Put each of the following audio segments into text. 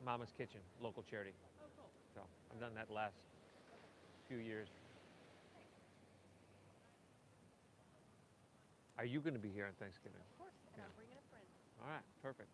Mama's Kitchen, local charity. Oh, cool. So I've done that the last few years. Are you going to be here on Thanksgiving? Of course, and Yeah. I'm bringing a friend. All right, perfect.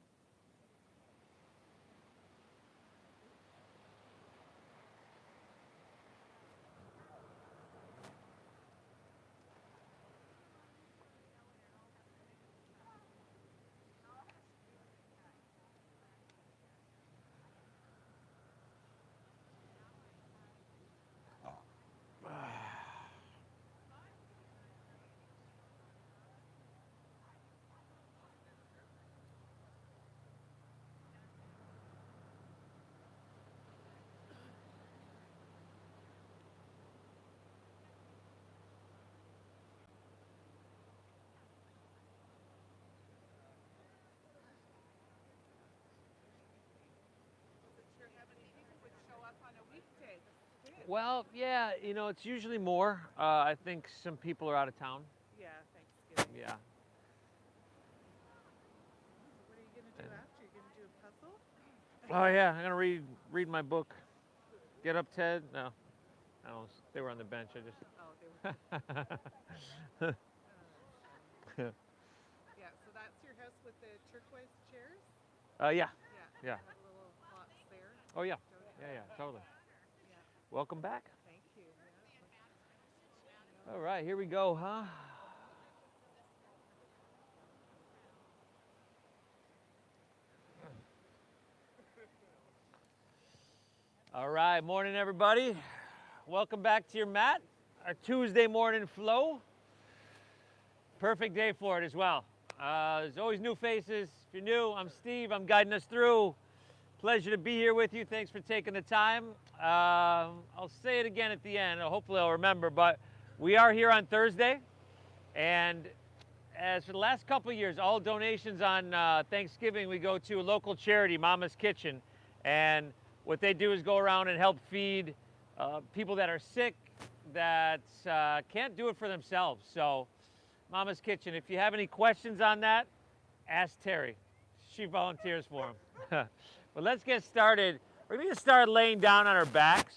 Wasn't sure how many people would show up on a weekday. This is good. Well, yeah, you know, it's usually more. I think some people are out of town. Yeah, Thanksgiving. Yeah. So what are you going to do And- after? You're going to do a puzzle? Oh yeah, I'm gonna read my book. Get up, Ted. No, I don't. They were on the bench. I just. Oh, they were. Oh, that's funny. Yeah, so that's your house with the turquoise chairs? Yeah. Yeah. Yeah. Have little pots there. Oh yeah. Don't you? Yeah. Totally. Yeah. Welcome back. Thank you. All right, here we go, huh? All right, morning everybody. Welcome back to your mat. Our Tuesday morning flow. Perfect day for it as well. There's always new faces. If you're new, I'm Steve. I'm guiding us through. Pleasure to be here with you. Thanks for taking the time. I'll say it again at the end. Hopefully I'll remember, but we are here on Thursday. And as for the last couple of years, all donations on Thanksgiving, we go to a local charity, Mama's Kitchen. And what they do is go around and help feed people that are sick, that can't do it for themselves. So Mama's Kitchen, if you have any questions on that, ask Terry. She volunteers for them. But let's get started. We're going to start laying down on our backs.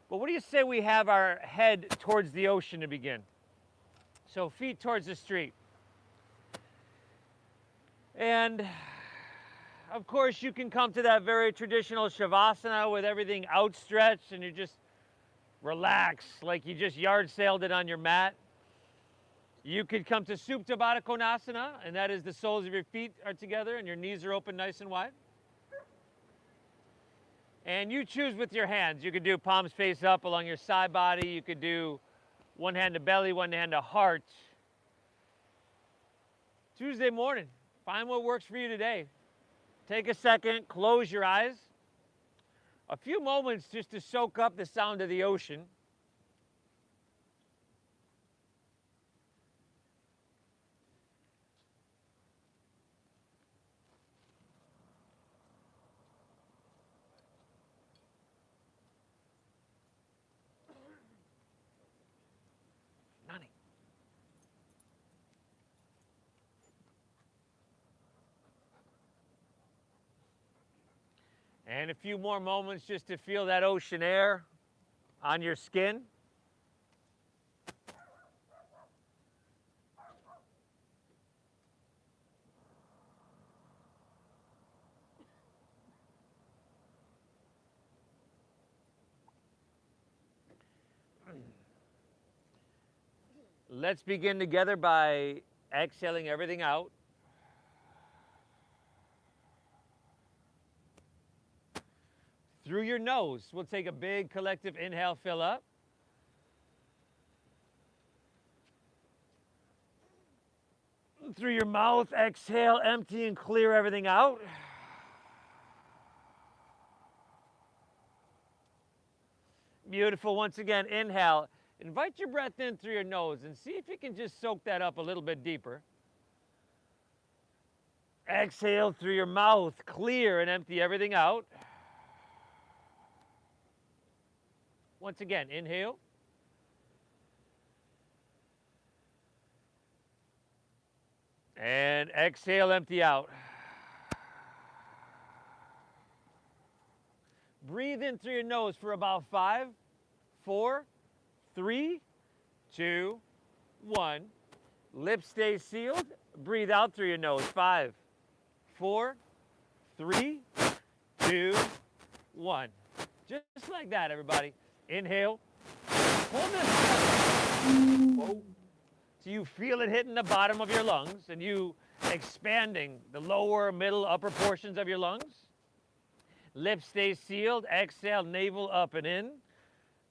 But what do you say we have our head towards the ocean to begin? So feet towards the street. And of course, you can come to that very traditional Shavasana with everything outstretched and you just relax like you just yard sailed it on your mat. You could come to Supta Baddha Konasana, and that is the soles of your feet are together and your knees are open nice and wide. And you choose with your hands. You could do palms face up along your side body. You could do one hand to belly, one hand to heart. Tuesday morning, find what works for you today. Take a second, close your eyes. A few moments just to soak up the sound of the ocean. Nani. And a few more moments just to feel that ocean air on your skin. Let's begin together by exhaling everything out. Through your nose, we'll take a big collective inhale, fill up. Through your mouth, exhale, empty and clear everything out. Beautiful. Once again, inhale. Invite your breath in through your nose and see if you can just soak that up a little bit deeper. Exhale through your mouth, clear and empty everything out. Once again, inhale. And exhale, empty out. Breathe in through your nose for about 5, 4, 3, 2, 1. Lips stay sealed. Breathe out through your nose. 5, 4, 3, 2, 1. Just like that, everybody. Inhale. Hold this. Whoa. So you feel it hitting the bottom of your lungs and you expanding the lower, middle, upper portions of your lungs. Lips stay sealed. Exhale, navel up and in.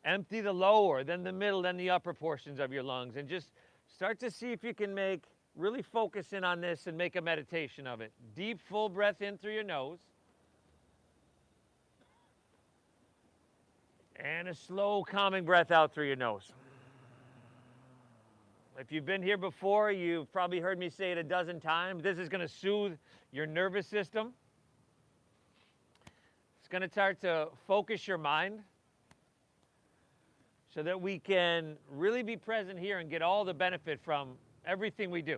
Empty the lower, then the middle, then the upper portions of your lungs. And just start to see if you can really focus in on this and make a meditation of it. Deep, full breath in through your nose. And a slow, calming breath out through your nose. If you've been here before, you've probably heard me say it a dozen times. This is going to soothe your nervous system. It's going to start to focus your mind so that we can really be present here and get all the benefit from everything we do.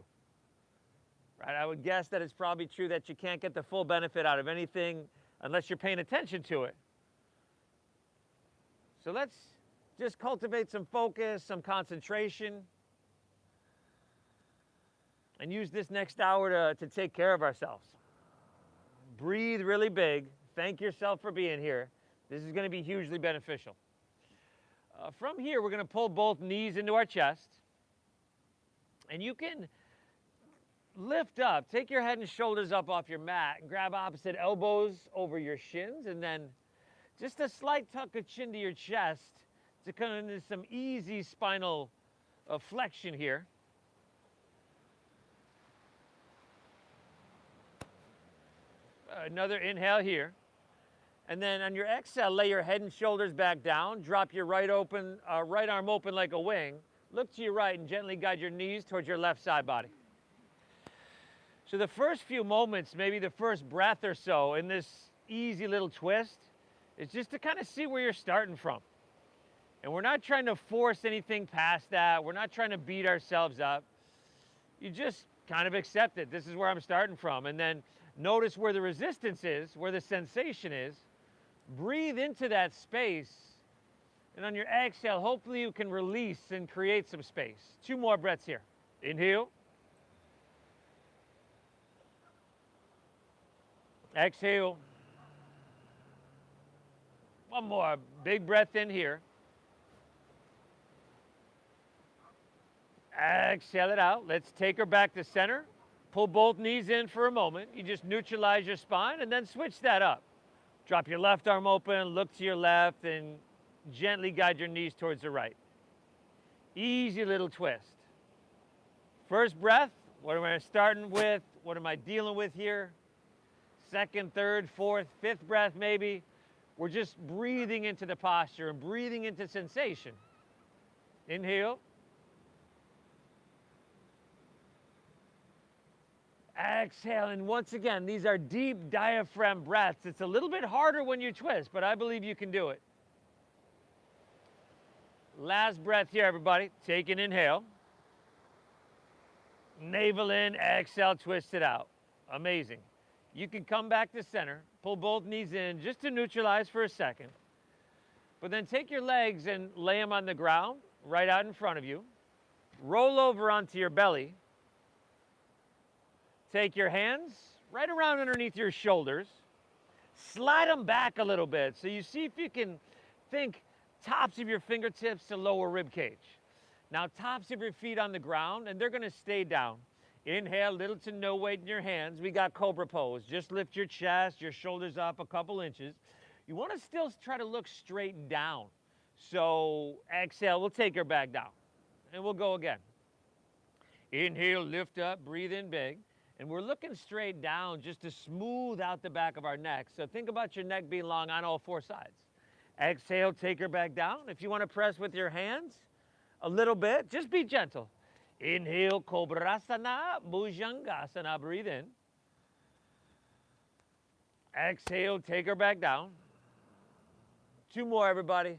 Right? I would guess that it's probably true that you can't get the full benefit out of anything unless you're paying attention to it. So let's just cultivate some focus, some concentration, and use this next hour to take care of ourselves. Breathe really big. Thank yourself for being here. This is going to be hugely beneficial. From here, we're going to pull both knees into our chest. And you can lift up, take your head and shoulders up off your mat, and grab opposite elbows over your shins, and then just a slight tuck of chin to your chest to come into some easy spinal flexion here. Another inhale here. And then on your exhale, lay your head and shoulders back down. Drop your right arm open like a wing. Look to your right and gently guide your knees towards your left side body. So the first few moments, maybe the first breath or so in this easy little twist, is just to kind of see where you're starting from. And we're not trying to force anything past that. We're not trying to beat ourselves up. You just kind of accept it. This is where I'm starting from. And then notice where the resistance is, where the sensation is. Breathe into that space. And on your exhale, hopefully you can release and create some space. 2 more breaths here. Inhale. Exhale. 1 more. Big breath in here. Exhale it out. Let's take her back to center. Pull both knees in for a moment. You just neutralize your spine and then switch that up. Drop your left arm open, look to your left, and gently guide your knees towards the right. Easy little twist. First breath, what am I starting with? What am I dealing with here? Second, third, fourth, fifth breath maybe. We're just breathing into the posture and breathing into sensation. Inhale. Exhale, and once again, these are deep diaphragm breaths. It's a little bit harder when you twist, but I believe you can do it. Last breath here, everybody. Take an inhale. Navel in, exhale, twist it out. Amazing. You can come back to center, pull both knees in just to neutralize for a second. But then take your legs and lay them on the ground, right out in front of you. Roll over onto your belly. Take your hands right around underneath your shoulders. Slide them back a little bit so you see if you can think tops of your fingertips to lower rib cage. Now tops of your feet on the ground, and they're going to stay down. Inhale, little to no weight in your hands. We got Cobra Pose. Just lift your chest, your shoulders up a couple inches. You want to still try to look straight down. So exhale, we'll take her back down. And we'll go again. Inhale, lift up, breathe in big. And we're looking straight down just to smooth out the back of our neck. So think about your neck being long on all 4 sides. Exhale, take her back down. If you want to press with your hands a little bit, just be gentle. Inhale, Kobrasana, Bhujangasana, breathe in. Exhale, take her back down. 2 more, everybody.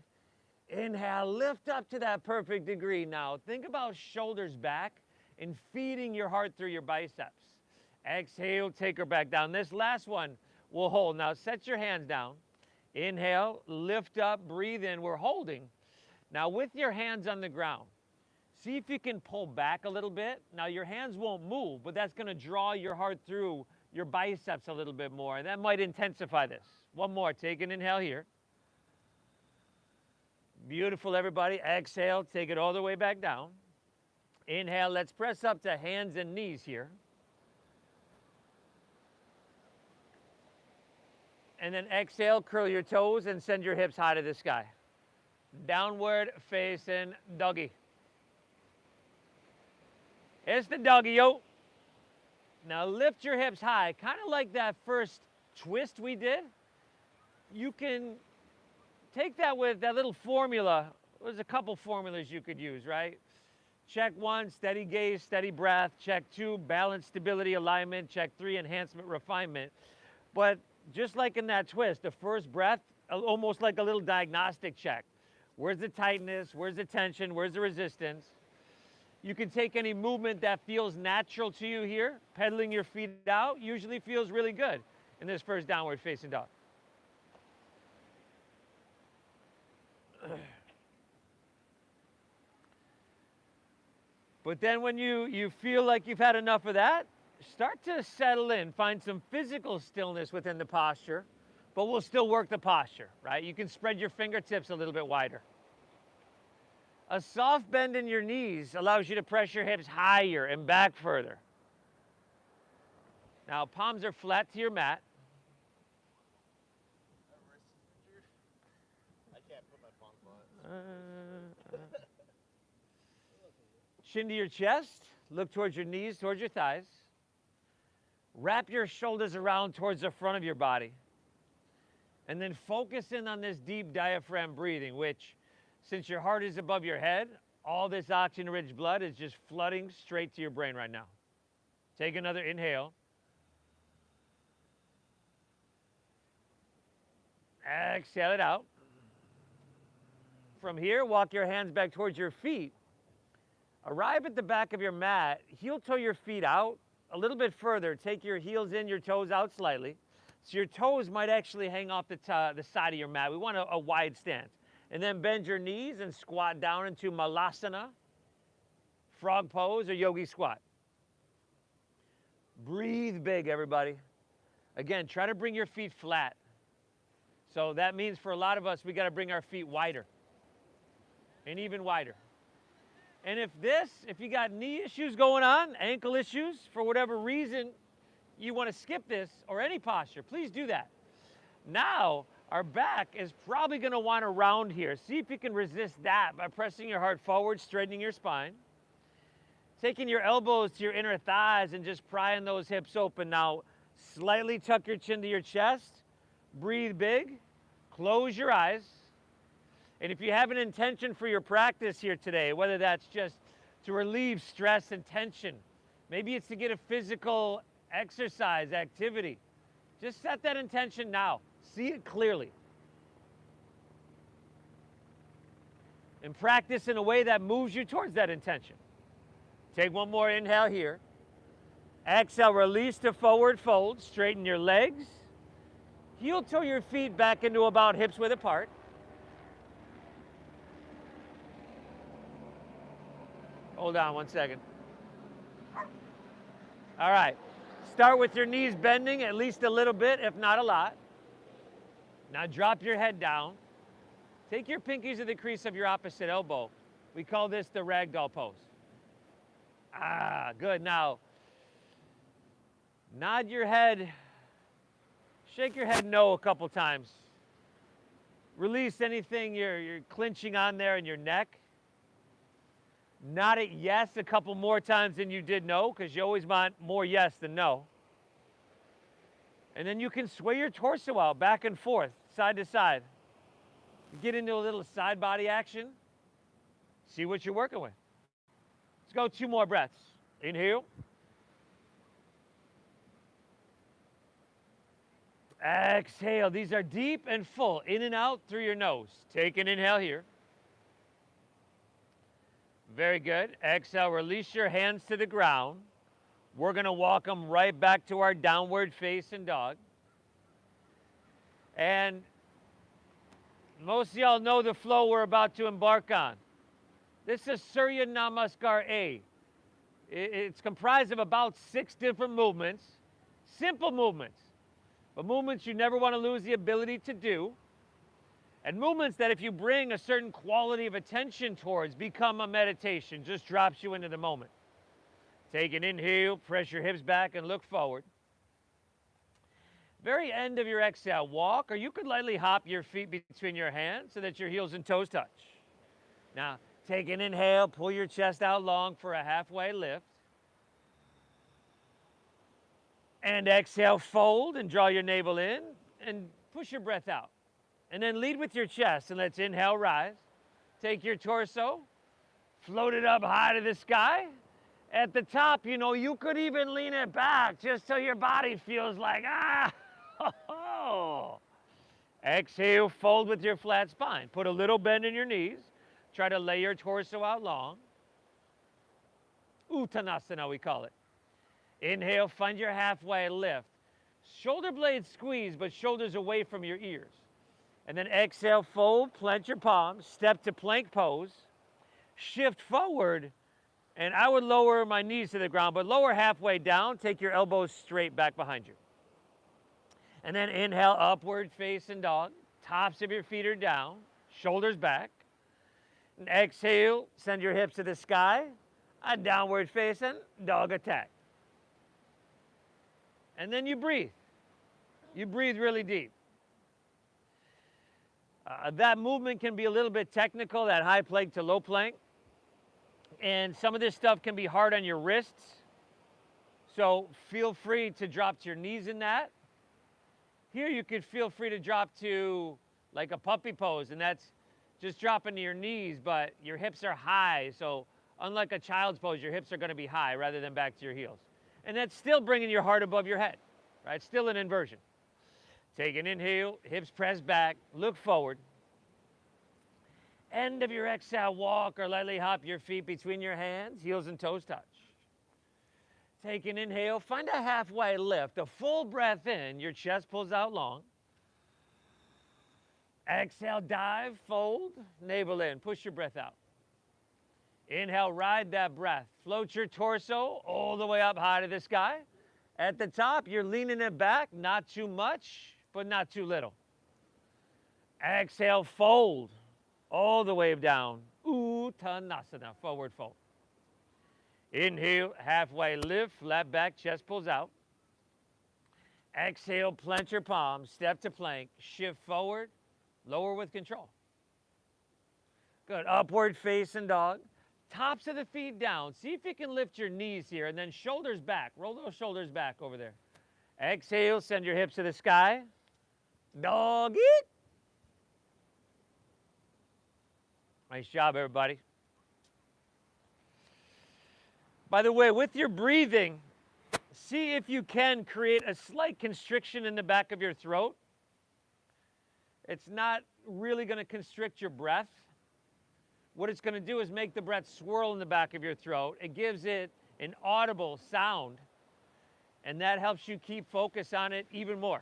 Inhale, lift up to that perfect degree now. Think about shoulders back and feeding your heart through your biceps. Exhale, take her back down. This last one will hold. Now set your hands down. Inhale, lift up, breathe in. We're holding. Now with your hands on the ground, see if you can pull back a little bit. Now your hands won't move, but that's going to draw your heart through your biceps a little bit more, and that might intensify this. One more, take an inhale here. Beautiful, everybody. Exhale, take it all the way back down. Inhale, let's press up to hands and knees here. And then exhale, curl your toes and send your hips high to the sky. Downward facing doggy. It's the doggy, yo. Now lift your hips high, kind of like that first twist we did. You can take that with that little formula. There's a couple formulas you could use, right? Check 1, steady gaze, steady breath. Check 2, balance, stability, alignment. Check 3, enhancement, refinement. But just like in that twist, the first breath, almost like a little diagnostic check. Where's the tightness? Where's the tension? Where's the resistance? You can take any movement that feels natural to you here. Pedaling your feet out usually feels really good in this first downward facing dog. But then when you feel like you've had enough of that, start to settle in. Find some physical stillness within the posture, but we'll still work the posture, right? You can spread your fingertips a little bit wider. A soft bend in your knees allows you to press your hips higher and back further. Now, palms are flat to your mat. I can't put my palms on. Chin to your chest. Look towards your knees, towards your thighs. Wrap your shoulders around towards the front of your body. And then focus in on this deep diaphragm breathing, which, since your heart is above your head, all this oxygen-rich blood is just flooding straight to your brain right now. Take another inhale. Exhale it out. From here, walk your hands back towards your feet. Arrive at the back of your mat. Heel toe your feet out a little bit further. Take your heels in, your toes out slightly. So your toes might actually hang off the side of your mat. We want a wide stance. And then bend your knees and squat down into Malasana, frog pose, or yogi squat. Breathe big, everybody. Again, try to bring your feet flat. So that means for a lot of us, we got to bring our feet wider and even wider. And if you got knee issues going on, ankle issues, for whatever reason you want to skip this or any posture, please do that. Now, our back is probably going to want to round here. See if you can resist that by pressing your heart forward, straightening your spine. Taking your elbows to your inner thighs and just prying those hips open. Now, slightly tuck your chin to your chest. Breathe big. Close your eyes. And if you have an intention for your practice here today, whether that's just to relieve stress and tension, maybe it's to get a physical exercise activity, just set that intention now. See it clearly. And practice in a way that moves you towards that intention. Take one more inhale here. Exhale, release to forward fold. Straighten your legs. Heel toe your feet back into about hips width apart. Hold on one second. All right. Start with your knees bending at least a little bit, if not a lot. Now drop your head down. Take your pinkies to the crease of your opposite elbow. We call this the Ragdoll Pose. Ah, good. Now, nod your head. Shake your head no a couple times. Release anything you're clenching on there in your neck. Nod it yes a couple more times than you did no, because you always want more yes than no. And then you can sway your torso out back and forth, side to side. Get into a little side body action. See what you're working with. Let's go 2 more breaths. Inhale. Exhale. These are deep and full, in and out through your nose. Take an inhale here. Very good. Exhale, release your hands to the ground. We're going to walk them right back to our downward facing dog. And Most of y'all know the flow we're about to embark on. This is Surya Namaskar A. It's comprised of about 6 different movements, simple movements, but movements you never want to lose the ability to do, and movements that if you bring a certain quality of attention towards, become a meditation, just drops you into the moment. Take an inhale, press your hips back and look forward. Very end of your exhale, walk, or you could lightly hop your feet between your hands so that your heels and toes touch. Now, take an inhale, pull your chest out long for a halfway lift. And exhale, fold and draw your navel in and push your breath out. And then lead with your chest and let's inhale, rise. Take your torso, float it up high to the sky. At the top, you know, you could even lean it back just so your body feels like, oh. Exhale, fold with your flat spine. Put a little bend in your knees. Try to lay your torso out long. Uttanasana, we call it. Inhale, find your halfway lift. Shoulder blades squeeze, but shoulders away from your ears. And then exhale, fold, plant your palms, step to plank pose, shift forward, and I would lower my knees to the ground, but lower halfway down, take your elbows straight back behind you. And then inhale, upward facing dog, tops of your feet are down, shoulders back. And exhale, send your hips to the sky, a downward facing dog attack. And then you breathe. You breathe really deep. That movement can be a little bit technical, that high plank to low plank. And some of this stuff can be hard on your wrists. So feel free to drop to your knees in that. Here you could feel free to drop to like a puppy pose, and that's just dropping to your knees, but your hips are high. So unlike a child's pose, your hips are going to be high rather than back to your heels. And that's still bringing your heart above your head, right? Still an inversion. Take an inhale, hips press back, look forward. End of your exhale, walk or lightly hop your feet between your hands, heels and toes touch. Take an inhale, find a halfway lift, a full breath in, your chest pulls out long. Exhale, dive, fold, navel in, push your breath out. Inhale, ride that breath. Float your torso all the way up high to the sky. At the top, you're leaning it back, not too much, but not too little. Exhale, fold all the way down. Uttanasana, forward fold. Inhale, halfway lift, flat back, chest pulls out. Exhale, plant your palms, step to plank, shift forward, lower with control. Good, upward facing dog. Tops of the feet down. See if you can lift your knees here and then shoulders back. Roll those shoulders back over there. Exhale, send your hips to the sky. Doggy. Nice job, everybody. By the way, with your breathing, see if you can create a slight constriction in the back of your throat. It's not really going to constrict your breath. What it's going to do is make the breath swirl in the back of your throat. It gives it an audible sound, and that helps you keep focus on it even more.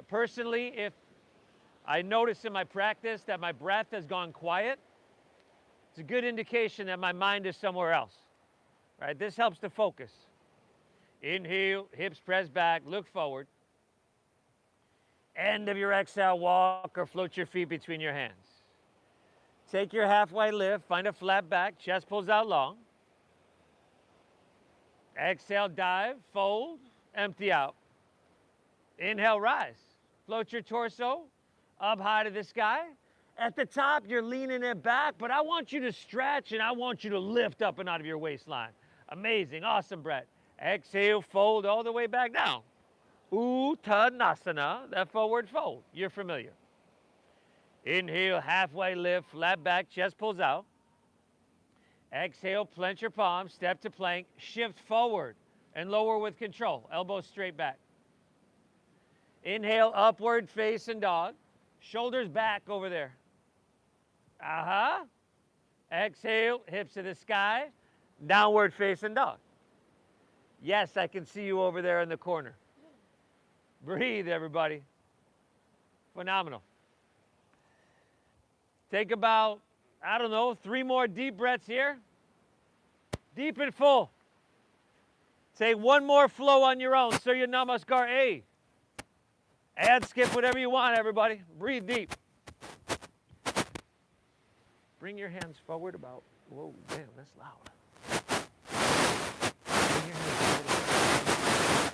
Personally, if I notice in my practice that my breath has gone quiet, it's a good indication that my mind is somewhere else. Right? This helps to focus. Inhale, hips press back, look forward. End of your exhale, walk or float your feet between your hands. Take your halfway lift, find a flat back, chest pulls out long. Exhale, dive, fold, empty out. Inhale, rise. Float your torso up high to the sky. At the top, you're leaning it back, but I want you to stretch and I want you to lift up and out of your waistline. Amazing, awesome breath. Exhale, fold all the way back down. Uttanasana, that forward fold. You're familiar. Inhale, halfway lift, flat back, chest pulls out. Exhale, plant your palms, step to plank, shift forward and lower with control. Elbows straight back. Inhale, upward facing dog. Shoulders back over there. Exhale, hips to the sky. Downward facing dog. Yes, I can see you over there in the corner. Breathe, everybody. Phenomenal. Take about, I don't know, 3 more deep breaths here. Deep and full. Take 1 more flow on your own. Surya Namaskar A. Add, skip, whatever you want, everybody. Breathe deep. Bring your hands forward about, whoa, damn, that's loud. Bring your hands forward about.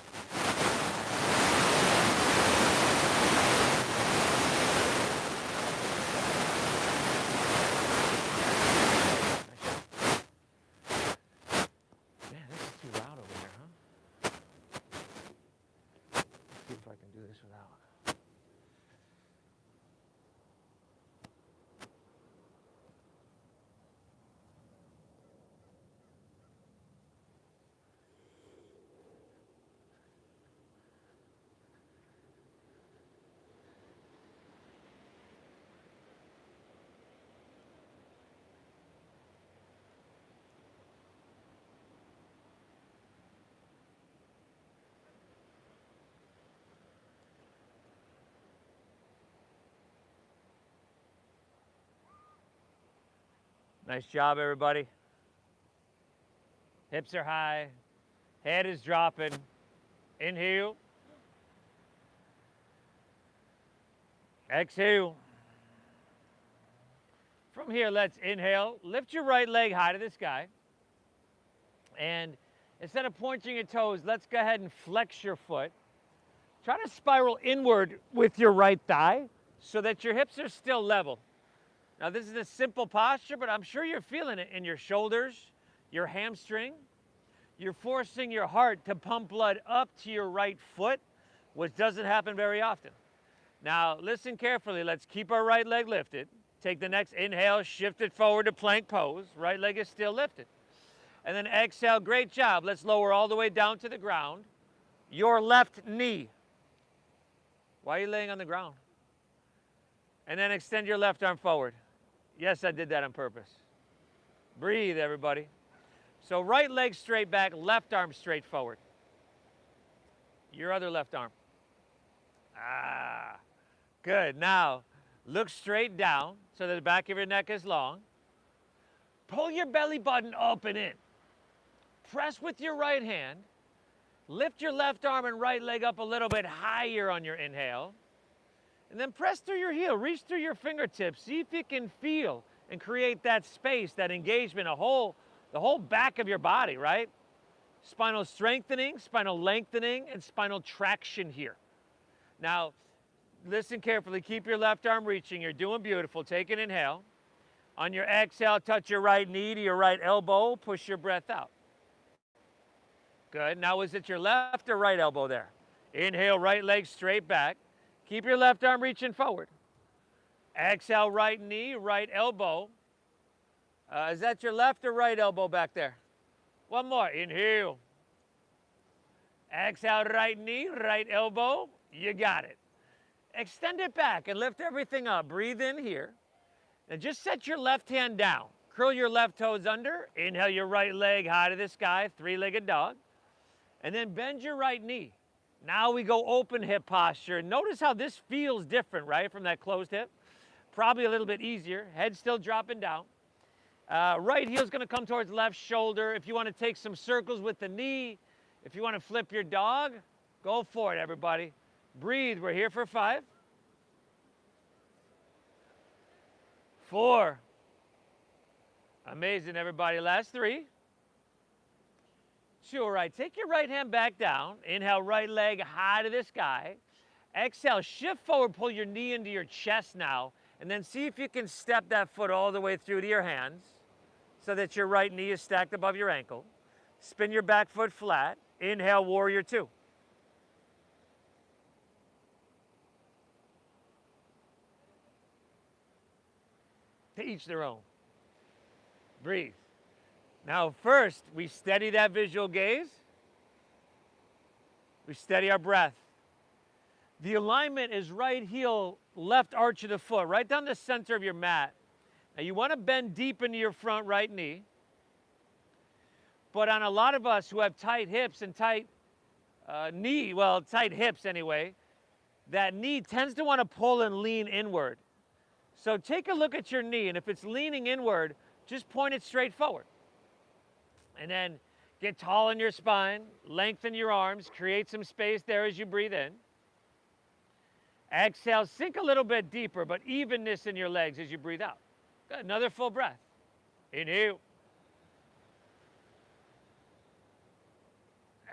Man, this is too loud over here, huh? Let's see if I can do this without. Nice job, everybody. Hips are high. Head is dropping. Inhale. Exhale. From here, let's inhale. Lift your right leg high to the sky. And instead of pointing your toes, let's go ahead and flex your foot. Try to spiral inward with your right thigh so that your hips are still level. Now, this is a simple posture, but I'm sure you're feeling it in your shoulders, your hamstring. You're forcing your heart to pump blood up to your right foot, which doesn't happen very often. Now, listen carefully. Let's keep our right leg lifted. Take the next inhale, shift it forward to plank pose. Right leg is still lifted. And then exhale, great job. Let's lower all the way down to the ground. Your left knee. Why are you laying on the ground? And then extend your left arm forward. Yes, I did that on purpose. Breathe, everybody. So right leg straight back, left arm straight forward. Your other left arm. Ah, good. Now, look straight down so that the back of your neck is long. Pull your belly button up and in. Press with your right hand. Lift your left arm and right leg up a little bit higher on your inhale. And then press through your heel, reach through your fingertips. See if you can feel and create that space, that engagement, the whole back of your body, right? Spinal strengthening, spinal lengthening, and spinal traction here. Now, listen carefully. Keep your left arm reaching. You're doing beautiful. Take an inhale. On your exhale, touch your right knee to your right elbow. Push your breath out. Good. Now, is it your left or right elbow there? Inhale, right leg straight back. Keep your left arm reaching forward. Exhale, right knee, right elbow. Is that your left or right elbow back there? One more. Inhale. Exhale, right knee, right elbow. You got it. Extend it back and lift everything up. Breathe in here. And just set your left hand down. Curl your left toes under. Inhale your right leg high to the sky, 3-legged dog. And then bend your right knee. Now we go open hip posture. Notice how this feels different, right, from that closed hip. Probably a little bit easier. Head still dropping down. Right heel's going to come towards left shoulder. If you want to take some circles with the knee, if you want to flip your dog, go for it, everybody. Breathe. We're here for 5. 4. Amazing, everybody. Last 3. 2. All right. Take your right hand back down. Inhale, right leg high to the sky. Exhale, shift forward, pull your knee into your chest now, and then see if you can step that foot all the way through to your hands so that your right knee is stacked above your ankle. Spin your back foot flat. Inhale, warrior 2. To each their own. Breathe. Now, first, we steady that visual gaze. We steady our breath. The alignment is right heel, left arch of the foot, right down the center of your mat. Now, you want to bend deep into your front right knee. But on a lot of us who have tight hips and tight tight hips anyway, that knee tends to want to pull and lean inward. So take a look at your knee, and if it's leaning inward, just point it straight forward. And then get tall in your spine, lengthen your arms, create some space there as you breathe in. Exhale, sink a little bit deeper, but evenness in your legs as you breathe out. Good. Another full breath. Inhale.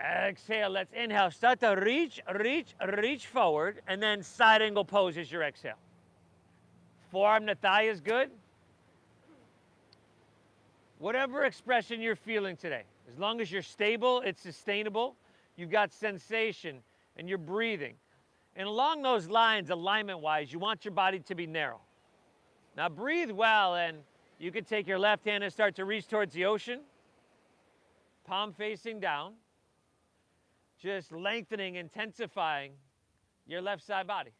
Exhale, let's inhale. Start to reach forward, and then side angle pose is your exhale. Forearm to thigh is good. Whatever expression you're feeling today, as long as you're stable, it's sustainable, you've got sensation, and you're breathing. And along those lines, alignment-wise, you want your body to be narrow. Now breathe well, and you can take your left hand and start to reach towards the ocean, palm facing down, just lengthening, intensifying your left side body.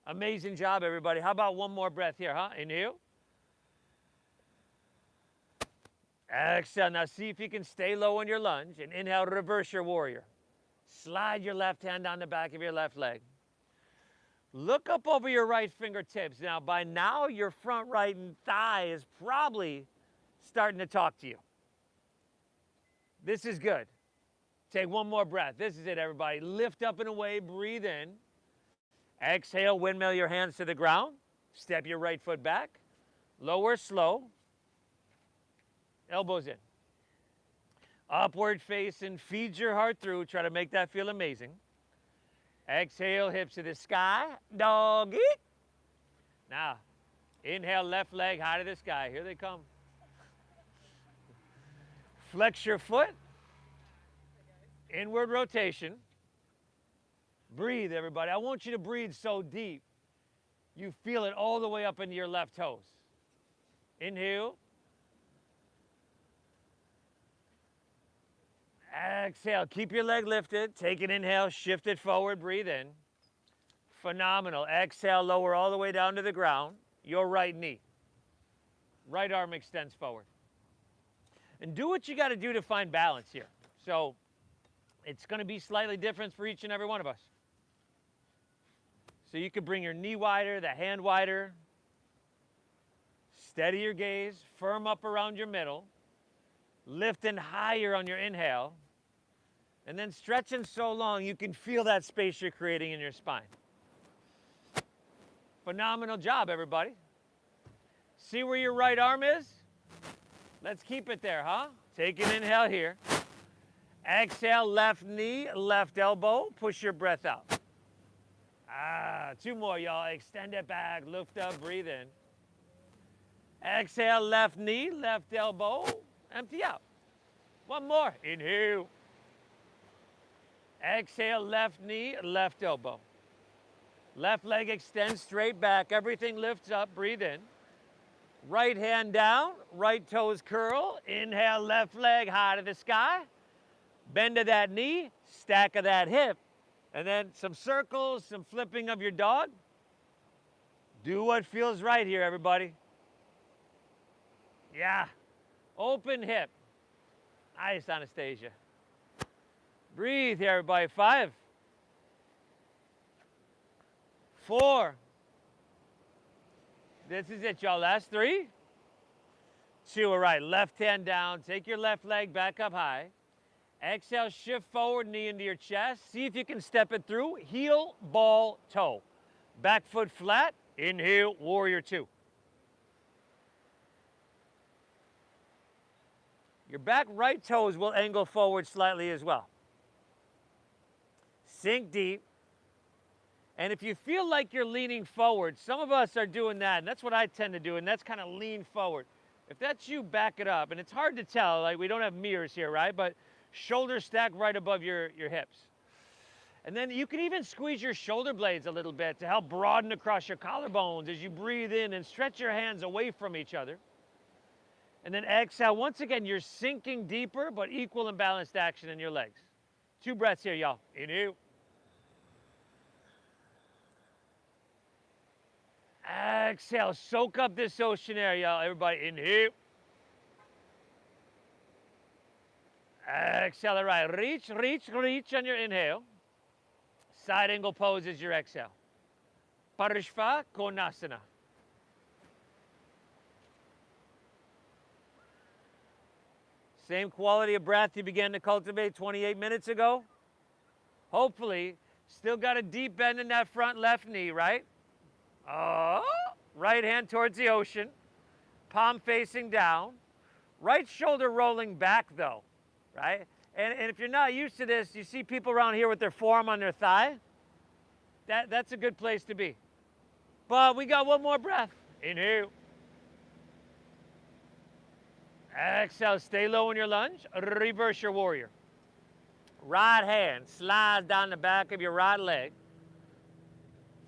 Amazing job, everybody. How about one more breath here, huh? Inhale. Exhale. Now see if you can stay low on your lunge, and inhale, reverse your warrior. Slide your left hand down the back of your left leg. Look up over your right fingertips. Now, by now, your front right thigh is probably starting to talk to you. This is good. Take one more breath. This is it, everybody. Lift up and away, breathe in. Exhale, windmill your hands to the ground. Step your right foot back. Lower slow. Elbows in. Upward face and feed your heart through. Try to make that feel amazing. Exhale, hips to the sky. Doggy. Now, inhale, left leg high to the sky. Here they come. Flex your foot. Inward rotation. Breathe, everybody. I want you to breathe so deep. You feel it all the way up into your left toes. Inhale. Exhale. Keep your leg lifted. Take an inhale. Shift it forward. Breathe in. Phenomenal. Exhale. Lower all the way down to the ground. Your right knee. Right arm extends forward. And do what you got to do to find balance here. So it's going to be slightly different for each and every one of us. So you could bring your knee wider, the hand wider. Steady your gaze. Firm up around your middle. Lifting higher on your inhale. And then stretching so long you can feel that space you're creating in your spine. Phenomenal job, everybody. See where your right arm is? Let's keep it there, huh? Take an inhale here. Exhale, left knee, left elbow. Push your breath out. Two more, y'all. Extend it back, lift up, breathe in. Exhale, left knee, left elbow. Empty out. One more. Inhale. Exhale, left knee, left elbow. Left leg extends straight back. Everything lifts up. Breathe in. Right hand down. Right toes curl. Inhale, left leg high to the sky. Bend of that knee. Stack of that hip. And then some circles, some flipping of your dog. Do what feels right here, everybody. Yeah. Open hip. Nice, Anastasia. Breathe here, everybody. 5. 4. This is it, y'all. Last 3. 2. All right. Left hand down. Take your left leg back up high. Exhale, shift forward, knee into your chest. See if you can step it through. Heel, ball, toe. Back foot flat. Inhale, warrior 2. Your back right toes will angle forward slightly as well. Sink deep. And if you feel like you're leaning forward, some of us are doing that, and that's what I tend to do, and that's kind of lean forward. If that's you, back it up. And it's hard to tell, like we don't have mirrors here, right? But shoulders stack right above your hips. And then you can even squeeze your shoulder blades a little bit to help broaden across your collarbones as you breathe in and stretch your hands away from each other. And then exhale. Once again, you're sinking deeper, but equal and balanced action in your legs. 2 breaths here, y'all. Inhale. Exhale. Soak up this ocean air, y'all. Everybody, inhale. Exhale. All right. Reach on your inhale. Side angle pose is your exhale. Parishva Konasana. Same quality of breath you began to cultivate 28 minutes ago. Hopefully, still got a deep bend in that front left knee, right? Oh, right hand towards the ocean, palm facing down, right shoulder rolling back though, right? And if you're not used to this, you see people around here with their forearm on their thigh. That's a good place to be. But we got one more breath. Inhale. Exhale, stay low in your lunge. Reverse your warrior. Right hand slides down the back of your right leg.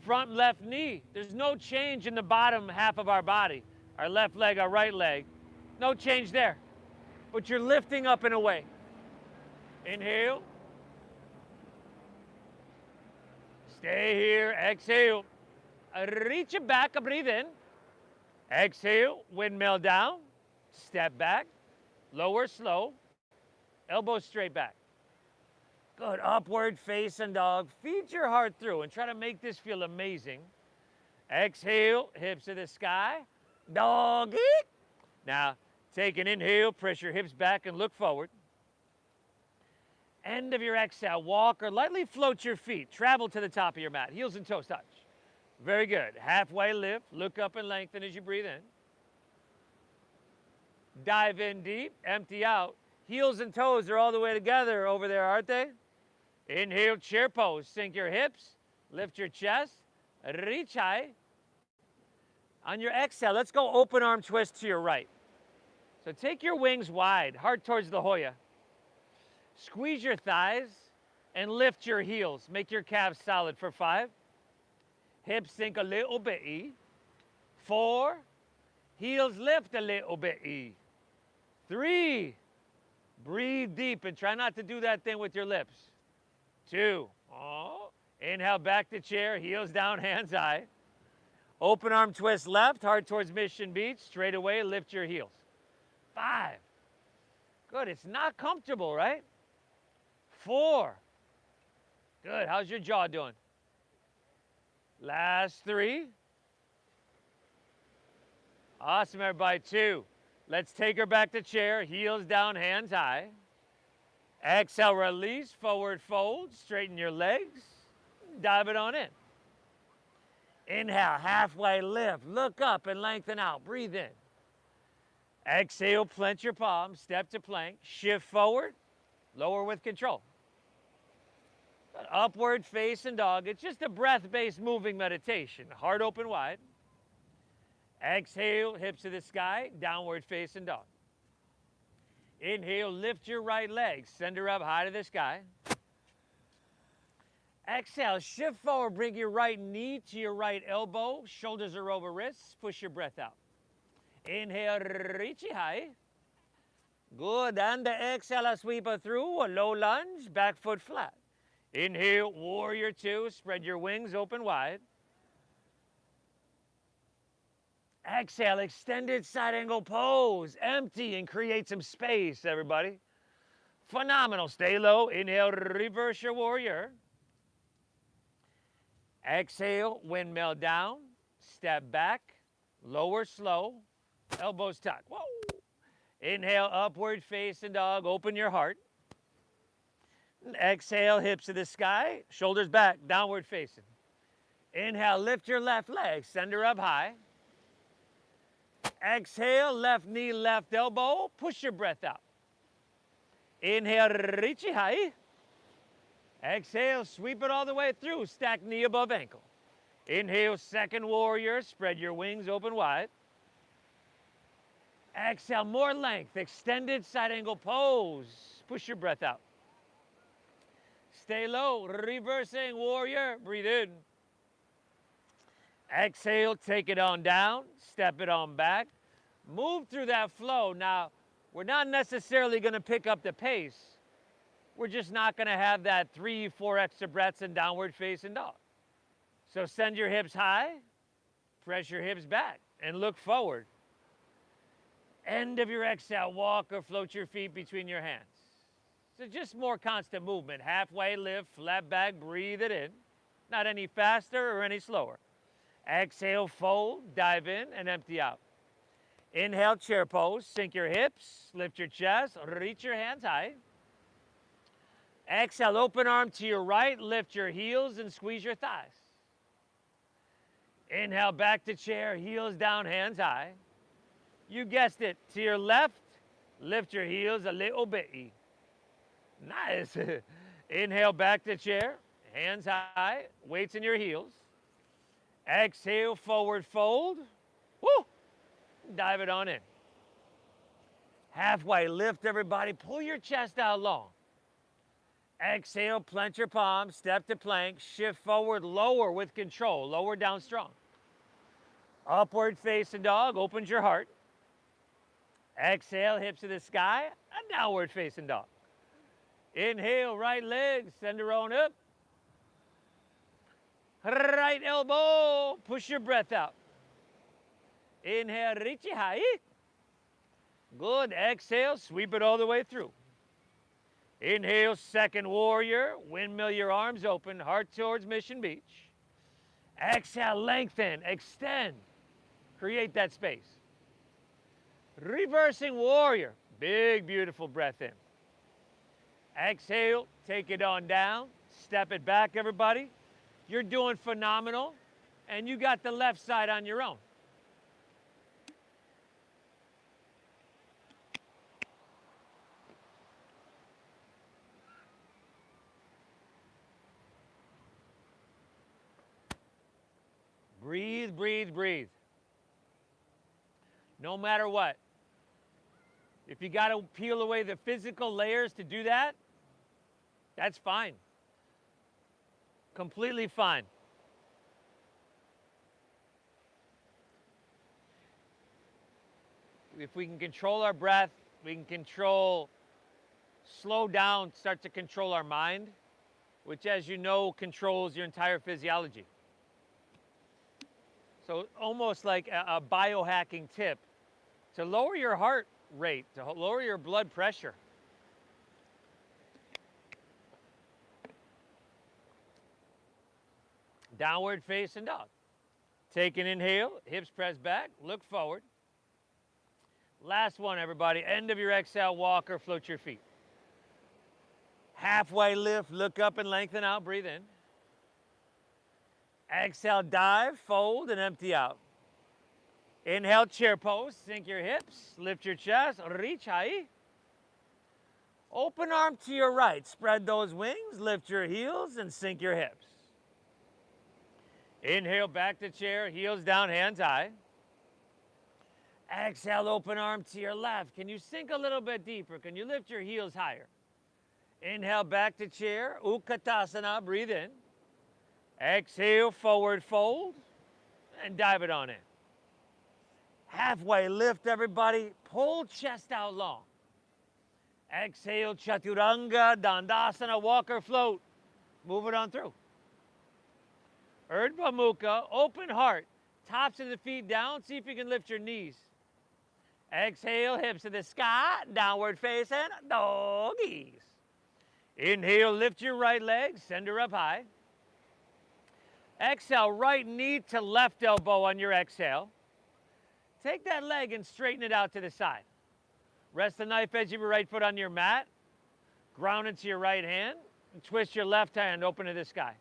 Front left knee. There's no change in the bottom half of our body. Our left leg, our right leg. No change there. But you're lifting up and away. Inhale. Stay here. Exhale. Reach it back. Breathe in. Exhale. Windmill down. Step back, lower slow, elbows straight back. Good, upward facing dog. Feed your heart through and try to make this feel amazing. Exhale, hips to the sky, doggy. Now, take an inhale, press your hips back and look forward. End of your exhale, walk or lightly float your feet. Travel to the top of your mat, heels and toes touch. Very good, halfway lift, look up and lengthen as you breathe in. Dive in deep, empty out. Heels and toes are all the way together over there, aren't they? Inhale, chair pose. Sink your hips, lift your chest, reach high. On your exhale, let's go open arm twist to your right. So take your wings wide, heart towards the Hoya. Squeeze your thighs and lift your heels. Make your calves solid for 5. Hips sink a little bit, 4. Heels lift a little bit, 3. Breathe deep and try not to do that thing with your lips. 2. Oh. Inhale, back to chair, heels down, hands high. Open arm twist left, heart towards Mission Beach. Straight away, lift your heels. 5. Good, it's not comfortable, right? 4. Good, how's your jaw doing? Last 3. Awesome, everybody. 2. Let's take her back to chair, heels down, hands high. Exhale, release, forward fold, straighten your legs, dive it on in. Inhale, halfway lift, look up and lengthen out, breathe in. Exhale, plant your palms, step to plank, shift forward, lower with control. Upward facing dog, it's just a breath-based moving meditation, heart open wide. Exhale, hips to the sky, downward facing dog. Inhale, lift your right leg, send her up high to the sky. Exhale, shift forward, bring your right knee to your right elbow, shoulders are over wrists, push your breath out. Inhale, reach it high. Good, and the exhale, sweep her through, a low lunge, back foot flat. Inhale, warrior 2, spread your wings open wide. Exhale, extended side angle pose. Empty and create some space, everybody. Phenomenal. Stay low. Inhale, reverse your warrior. Exhale, windmill down. Step back. Lower slow. Elbows tuck. Whoa. Inhale, upward facing dog. Open your heart. Exhale, hips to the sky. Shoulders back. Downward facing. Inhale, lift your left leg. Send her up high. Exhale, left knee, left elbow. Push your breath out. Inhale, reach it high. Exhale, sweep it all the way through. Stack knee above ankle. Inhale, second warrior. Spread your wings open wide. Exhale, more length. Extended side angle pose. Push your breath out. Stay low. Reversing warrior. Breathe in. Exhale, take it on down, step it on back. Move through that flow. Now, we're not necessarily going to pick up the pace. We're just not going to have that 3, 4 extra breaths in downward facing dog. So send your hips high, press your hips back, and look forward. End of your exhale, walk or float your feet between your hands. So just more constant movement. Halfway lift, flat back, breathe it in. Not any faster or any slower. Exhale, fold, dive in, and empty out. Inhale, chair pose. Sink your hips, lift your chest, reach your hands high. Exhale, open arm to your right, lift your heels and squeeze your thighs. Inhale, back to chair, heels down, hands high. You guessed it, to your left, lift your heels a little bit. Nice. Inhale, back to chair, hands high, weights in your heels. Exhale, forward fold. Woo! Dive it on in. Halfway lift, everybody. Pull your chest out long. Exhale, plant your palms, step to plank, shift forward, lower with control, lower down strong. Upward facing dog, opens your heart. Exhale, hips to the sky, a downward facing dog. Inhale, right leg, send her on up. Right elbow, push your breath out. Inhale, reach it high. Good, exhale, sweep it all the way through. Inhale, second warrior, windmill your arms open, heart towards Mission Beach. Exhale, lengthen, extend, create that space. Reversing warrior, big, beautiful breath in. Exhale, take it on down, step it back, everybody. You're doing phenomenal, and you got the left side on your own. Breathe, breathe, breathe. No matter what. If you got to peel away the physical layers to do that, that's fine. Completely fine. If we can control our breath, we can slow down, start to control our mind, which, as you know, controls your entire physiology. So almost like a biohacking tip to lower your heart rate, to lower your blood pressure. Downward facing dog. Take an inhale, hips press back, look forward. Last one, everybody. End of your exhale, walk or float your feet. Halfway lift, look up and lengthen out, breathe in. Exhale, dive, fold, and empty out. Inhale, chair pose, sink your hips, lift your chest, reach high. Open arm to your right, spread those wings, lift your heels, and sink your hips. Inhale, back to chair, heels down, hands high. Exhale, open arm to your left. Can you sink a little bit deeper? Can you lift your heels higher? Inhale, back to chair, Utkatasana, breathe in. Exhale, forward fold, and dive it on in. Halfway lift, everybody. Pull chest out long. Exhale, Chaturanga, Dandasana, walk or float. Move it on through. Urdhva Mukha, open heart. Tops of the feet down. See if you can lift your knees. Exhale, hips to the sky, downward facing doggies. Inhale, lift your right leg, send her up high. Exhale, right knee to left elbow on your exhale. Take that leg and straighten it out to the side. Rest the knife edge of your right foot on your mat. Ground into your right hand. And twist your left hand open to the sky.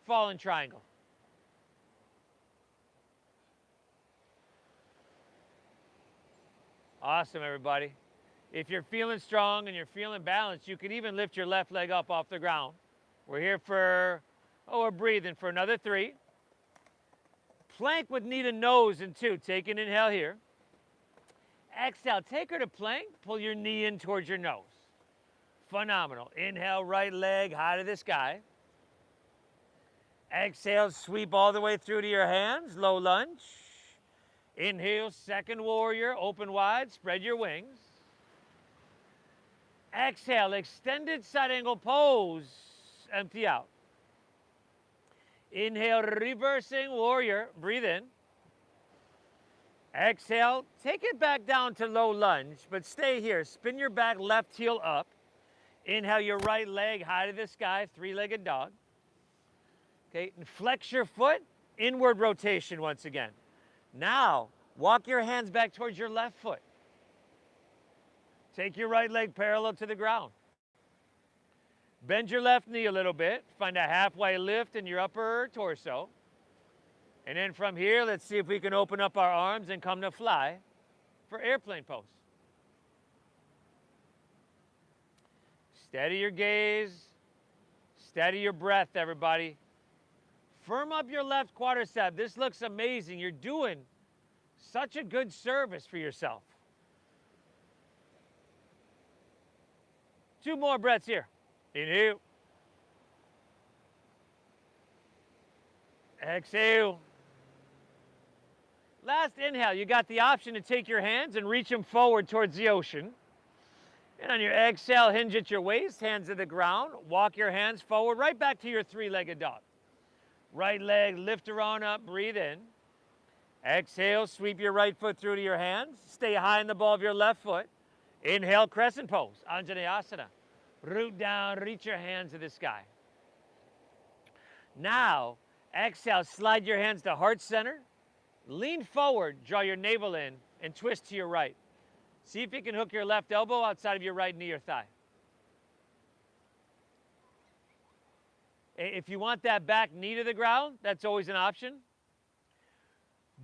Fallen triangle. Awesome, everybody. If you're feeling strong and you're feeling balanced, you can even lift your left leg up off the ground. We're here for, we're breathing for another 3. Plank with knee to nose in 2. Take an inhale here. Exhale, take her to plank. Pull your knee in towards your nose. Phenomenal. Inhale, right leg high to the sky. Exhale, sweep all the way through to your hands. Low lunge. Inhale, second warrior. Open wide. Spread your wings. Exhale, extended side angle pose. Empty out. Inhale, reversing warrior. Breathe in. Exhale, take it back down to low lunge, but stay here. Spin your back left heel up. Inhale your right leg high to the sky, 3-legged dog. Okay, and flex your foot, Inward rotation once again. Now, walk your hands back towards your left foot. Take your right leg parallel to the ground. Bend your left knee a little bit. Find a halfway lift in your upper torso. And then from here, let's see if we can open up our arms and come to fly for airplane pose. Steady your gaze. Steady your breath, everybody. Firm up your left quadricep. This looks amazing. You're doing such a good service for yourself. 2 more breaths here. Inhale. Exhale. Last inhale, you got the option to take your hands and reach them forward towards the ocean. And on your exhale, hinge at your waist, hands to the ground. Walk your hands forward, right back to your 3-legged dog. Right leg, lift around up, breathe in. Exhale, sweep your right foot through to your hands. Stay high in the ball of your left foot. Inhale, crescent pose, Anjaneyasana. Root down, reach your hands to the sky. Now, exhale, slide your hands to heart center. Lean forward, draw your navel in, and twist to your right. See if you can hook your left elbow outside of your right knee or thigh. If you want that back knee to the ground, that's always an option.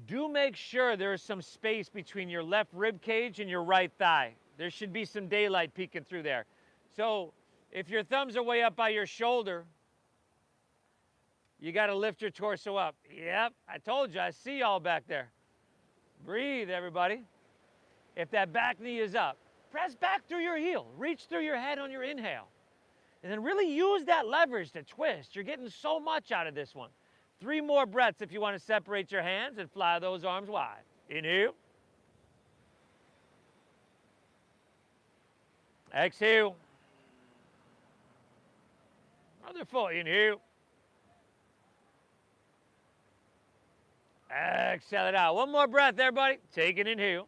Do make sure there is some space between your left rib cage and your right thigh. There should be some daylight peeking through there. So if your thumbs are way up by your shoulder, you got to lift your torso up. Yep, I told you, I see y'all back there. Breathe, everybody. If that back knee is up, press back through your heel. Reach through your head on your inhale. And then really use that leverage to twist. You're getting so much out of this one. 3 more breaths if you want to separate your hands and fly those arms wide. Inhale. Exhale. Another 4. Inhale. Exhale it out. 1 more breath, everybody. Take an inhale.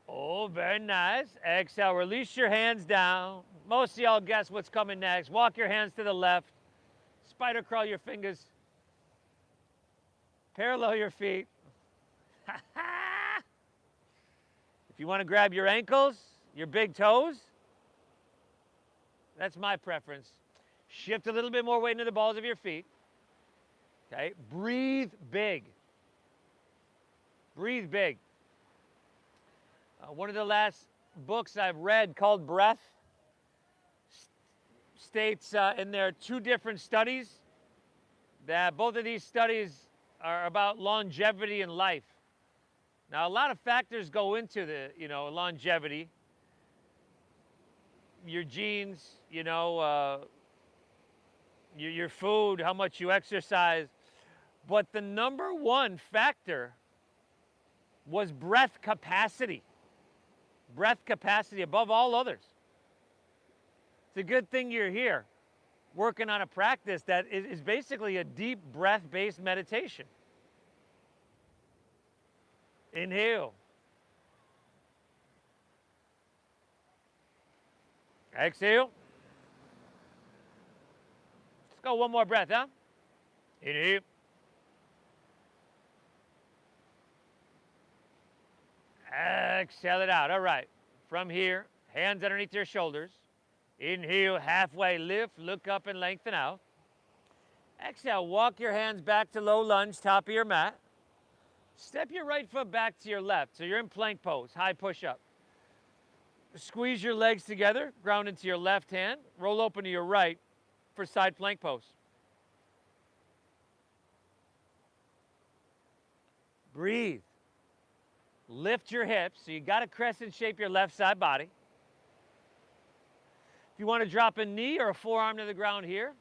Oh, very nice. Exhale, release your hands down. Most of y'all guess what's coming next. Walk your hands to the left. Spider crawl your fingers. Parallel your feet. If you want to grab your ankles, your big toes, that's my preference. Shift a little bit more weight into the balls of your feet. Okay, breathe big. Breathe big. One of the last books I've read called Breath states in there 2 different studies that both of these studies are about longevity in life. Now, a lot of factors go into the, longevity. Your genes, your food, how much you exercise. But the number 1 factor was breath capacity. Breath capacity above all others. It's a good thing you're here working on a practice that is basically a deep breath-based meditation. Inhale. Exhale. Let's go 1 more breath, huh? Inhale. Exhale it out. All right. From here, hands underneath your shoulders. Inhale, halfway lift, look up and lengthen out. Exhale, walk your hands back to low lunge, top of your mat. Step your right foot back to your left. So you're in plank pose, high push-up. Squeeze your legs together, ground into your left hand. Roll open to your right for side plank pose. Breathe. Lift your hips. So you got to crescent shape your left side body. If you want to drop a knee or a forearm to the ground here,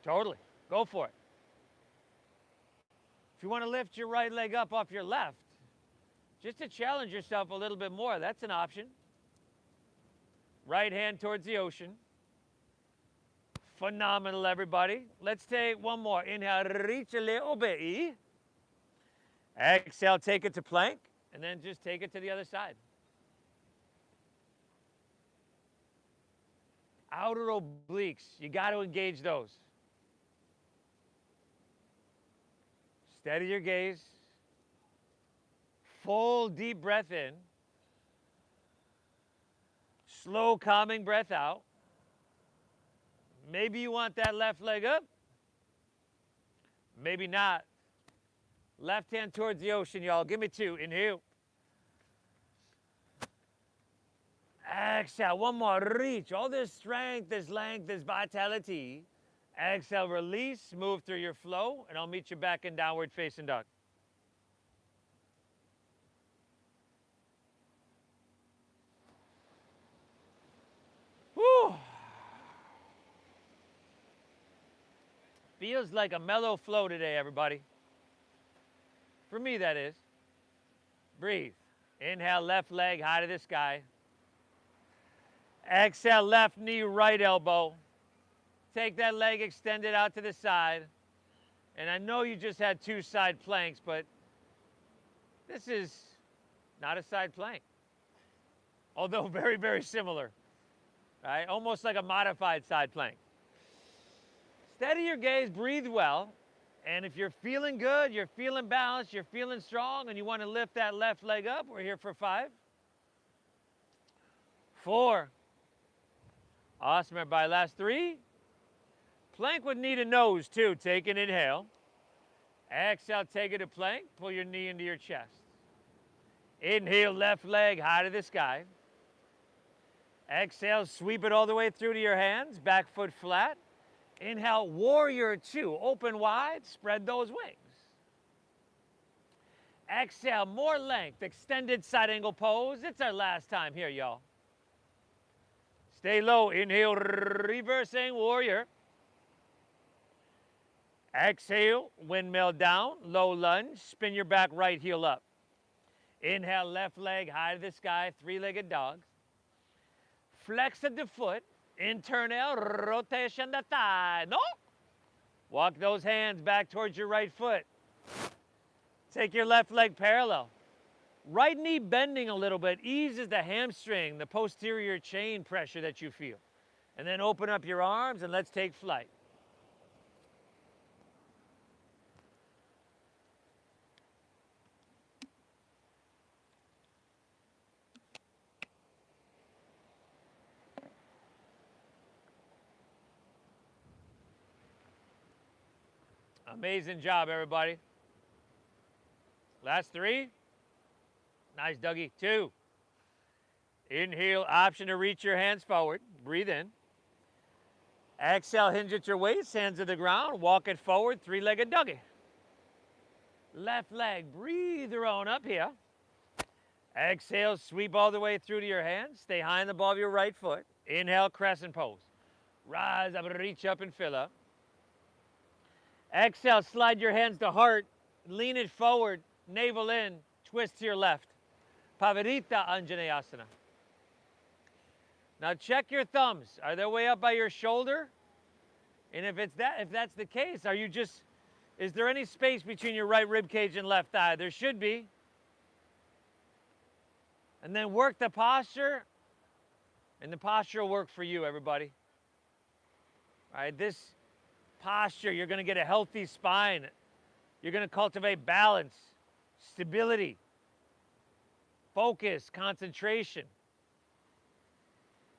totally, go for it. If you want to lift your right leg up off your left, just to challenge yourself a little bit more, that's an option. Right hand towards the ocean. Phenomenal, everybody. Let's take 1 more. Inhale, reach a little bit. Exhale, take it to plank, and then just take it to the other side. Outer obliques, you got to engage those. Steady your gaze. Full deep breath in. Slow, calming breath out. Maybe you want that left leg up. Maybe not. Left hand towards the ocean, y'all. Give me 2. Inhale. Exhale. One more. Reach. All this strength, this length, this vitality. Exhale. Release. Move through your flow. And I'll meet you back in downward facing dog. Whew. Feels like a mellow flow today, everybody. For me, that is. Breathe. Inhale, left leg high to the sky. Exhale, left knee, right elbow. Take that leg extended out to the side. And I know you just had 2 side planks, but this is not a side plank. Although very, very similar. Right? Almost like a modified side plank. Steady your gaze, breathe well. And if you're feeling good, you're feeling balanced, you're feeling strong, and you want to lift that left leg up, we're here for 5. 4. Awesome, everybody. Last 3. Plank would need a nose, too. Take an inhale. Exhale, take it to plank. Pull your knee into your chest. Inhale, left leg high to the sky. Exhale, sweep it all the way through to your hands. Back foot flat. Inhale, warrior 2. Open wide, spread those wings. Exhale, more length. Extended side angle pose. It's our last time here, y'all. Stay low. Inhale, reversing warrior. Exhale, windmill down, low lunge. Spin your back right heel up. Inhale, left leg high to the sky, 3-legged dog. Flex at the foot. Internal rotation the thigh. No. Walk those hands back towards your right foot. Take your left leg parallel. Right knee bending a little bit eases the hamstring, the posterior chain pressure that you feel. And then open up your arms and let's take flight. Amazing job, everybody. Last 3. Nice, Dougie. 2. Inhale, option to reach your hands forward. Breathe in. Exhale, hinge at your waist, hands to the ground. Walk it forward, 3-legged Dougie. Left leg, breathe on up here. Exhale, sweep all the way through to your hands. Stay high in the ball of your right foot. Inhale, crescent pose. Rise up, reach up and fill up. Exhale, slide your hands to heart, lean it forward, navel in, twist to your left. Pavarita Anjaneyasana. Now check your thumbs. Are they way up by your shoulder? And if that's the case, is there any space between your right rib cage and left thigh? There should be. And then work the posture, and the posture will work for you, everybody. All right, this posture, you're going to get a healthy spine. You're going to cultivate balance, stability, focus, concentration.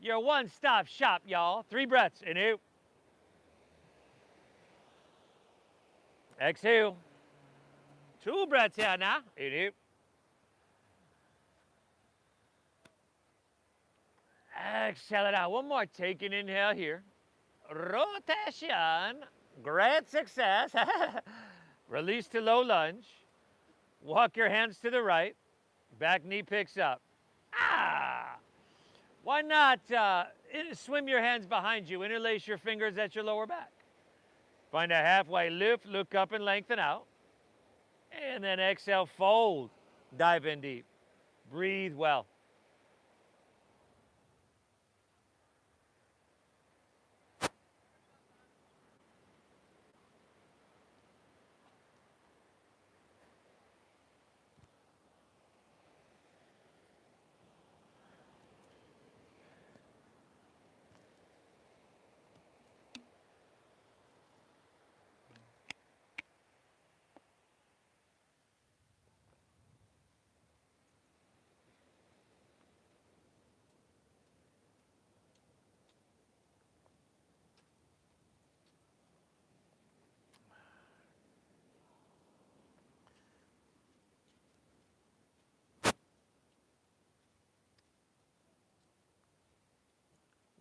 You're a one-stop shop, y'all. 3 breaths. Inhale. Exhale. 2 breaths here now. Inhale. Exhale it out. One more. Take an inhale here. Rotation. Great success. Release to low lunge. Walk your hands to the right. Back knee picks up. Why not swim your hands behind you. Interlace your fingers at your lower back. Find a halfway lift. Look up and lengthen out. And then exhale, fold. Dive in deep. Breathe well.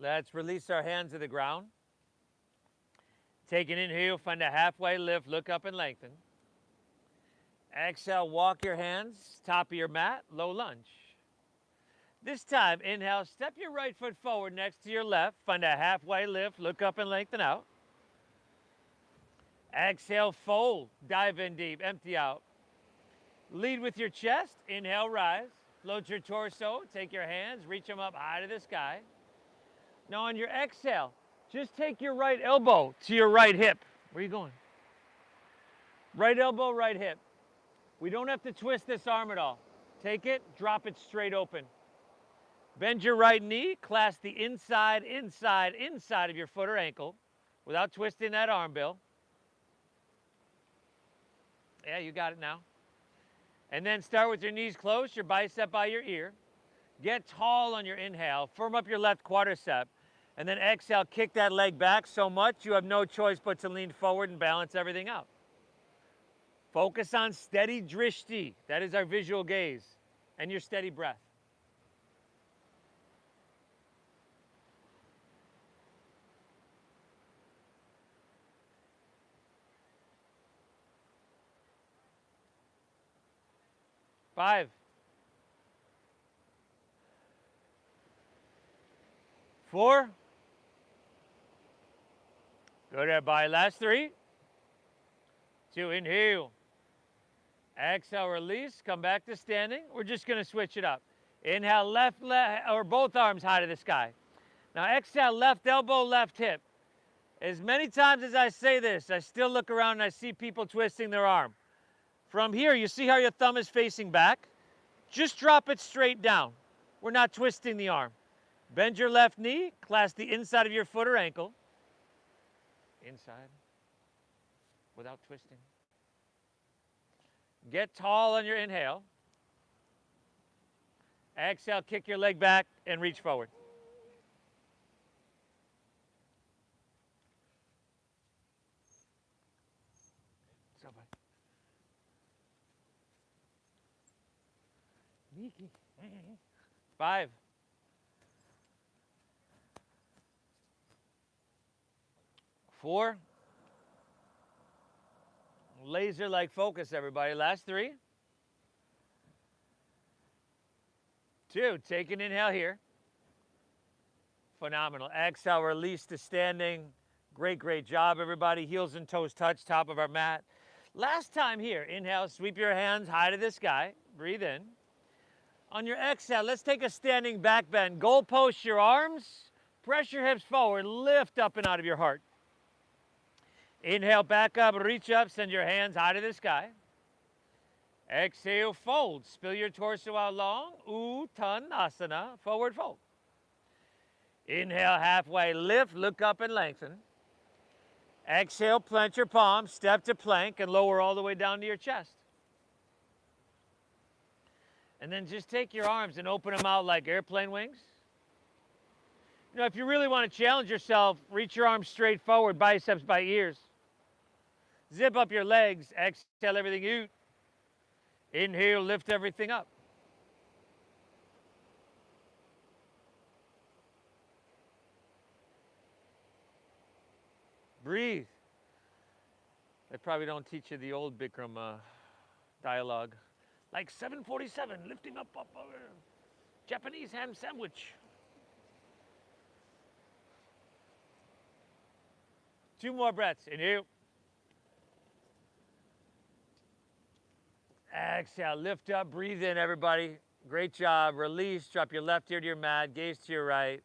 Let's release our hands to the ground. Take an inhale, find a halfway lift, look up and lengthen. Exhale, walk your hands, top of your mat, low lunge. This time, inhale, step your right foot forward next to your left, find a halfway lift, look up and lengthen out. Exhale, fold, dive in deep, empty out. Lead with your chest, inhale, rise. Float your torso, take your hands, reach them up high to the sky. Now on your exhale, just take your right elbow to your right hip. Where are you going? Right elbow, right hip. We don't have to twist this arm at all. Take it, drop it straight open. Bend your right knee, clasp the inside of your foot or ankle without twisting that arm, Bill. Yeah, you got it now. And then start with your knees close, your bicep by your ear. Get tall on your inhale, firm up your left quadricep, and then exhale, kick that leg back so much you have no choice but to lean forward and balance everything out. Focus on steady drishti, that is our visual gaze, and your steady breath. Five. 4. Good, everybody. Last 3. 2, inhale. Exhale, release. Come back to standing. We're just going to switch it up. Inhale, left leg, or both arms high to the sky. Now exhale, left elbow, left hip. As many times as I say this, I still look around and I see people twisting their arm. From here, you see how your thumb is facing back? Just drop it straight down. We're not twisting the arm. Bend your left knee, clasp the inside of your foot or ankle. Inside, without twisting. Get tall on your inhale. Exhale, kick your leg back and reach forward. So, bud. 5. 4. Laser-like focus, everybody. Last 3. 2. Take an inhale here. Phenomenal. Exhale, release to standing. Great, great job, everybody. Heels and toes touch, top of our mat. Last time here. Inhale, sweep your hands high to the sky. Breathe in. On your exhale, let's take a standing back bend. Goal post your arms. Press your hips forward. Lift up and out of your heart. Inhale, back up, reach up, send your hands high to the sky. Exhale, fold. Spill your torso out long. Uttanasana, forward fold. Inhale, halfway lift, look up and lengthen. Exhale, plant your palms, step to plank, and lower all the way down to your chest. And then just take your arms and open them out like airplane wings. You know, if you really want to challenge yourself, reach your arms straight forward, biceps by ears. Zip up your legs, exhale everything out. Inhale, lift everything up. Breathe. They probably don't teach you the old Bikram dialogue. Like 747, lifting up, Japanese ham sandwich. 2 more breaths. Inhale. Exhale, lift up, breathe in, everybody. Great job. Release, drop your left ear to your mat, gaze to your right.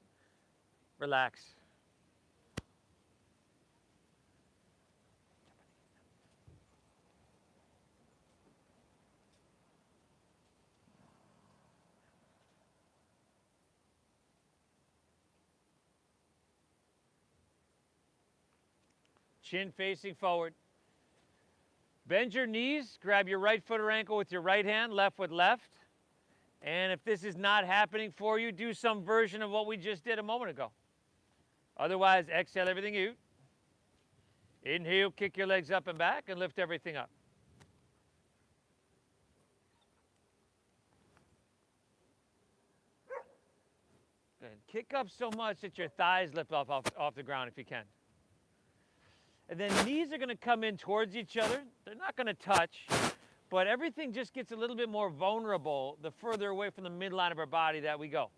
Relax. Chin facing forward. Bend your knees, grab your right foot or ankle with your right hand, left with left. And if this is not happening for you, do some version of what we just did a moment ago. Otherwise, exhale everything out. Inhale, kick your legs up and back and lift everything up. Good. Kick up so much that your thighs lift off the ground if you can. And then knees are going to come in towards each other. They're not going to touch, but everything just gets a little bit more vulnerable the further away from the midline of our body that we go.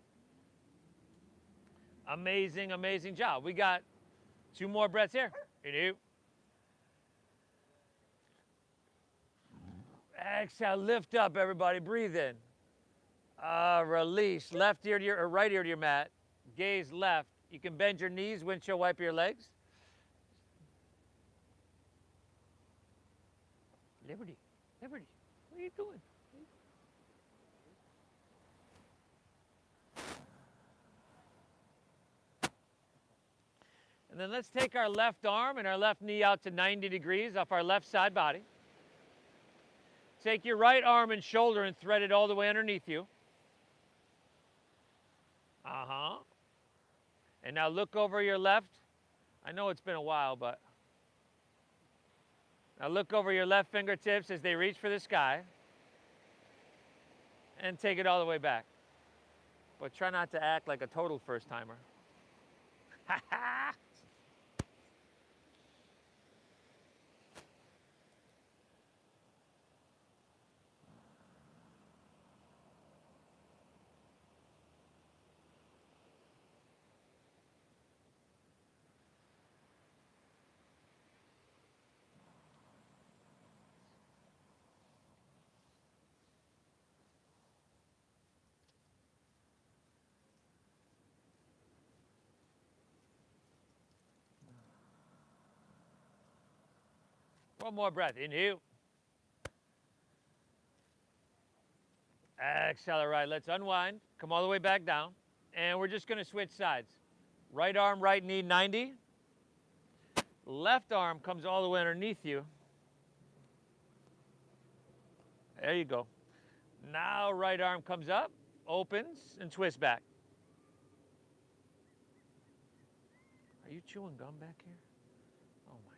Amazing, amazing job. We got 2 more breaths here. Inhale. Exhale, lift up, everybody. Breathe in. Release. Left ear to your, or right ear to your mat. Gaze left. You can bend your knees, windshield wiper your legs. Liberty, Liberty, what are you doing? And then let's take our left arm and our left knee out to 90 degrees off our left side body. Take your right arm and shoulder and thread it all the way underneath you. And now look over your left. I know it's been a while, but now look over your left fingertips as they reach for the sky. And take it all the way back. But try not to act like a total first timer. One more breath. Inhale. Exhale. All right, let's unwind. Come all the way back down. And we're just going to switch sides. Right arm, right knee, 90. Left arm comes all the way underneath you. There you go. Now right arm comes up, opens, and twists back. Are you chewing gum back here? Oh my God.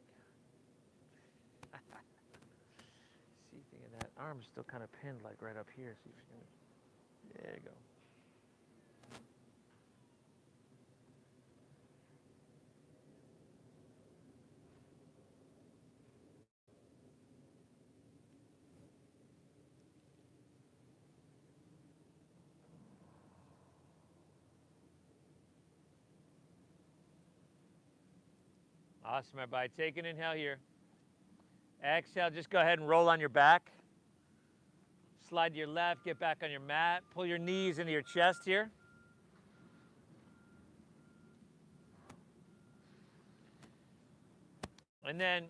See, thinking that arm's still kind of pinned like right up here. See if you can. There you go. Awesome, everybody. Take an inhale here. Exhale, just go ahead and roll on your back. Slide to your left, get back on your mat. Pull your knees into your chest here. And then,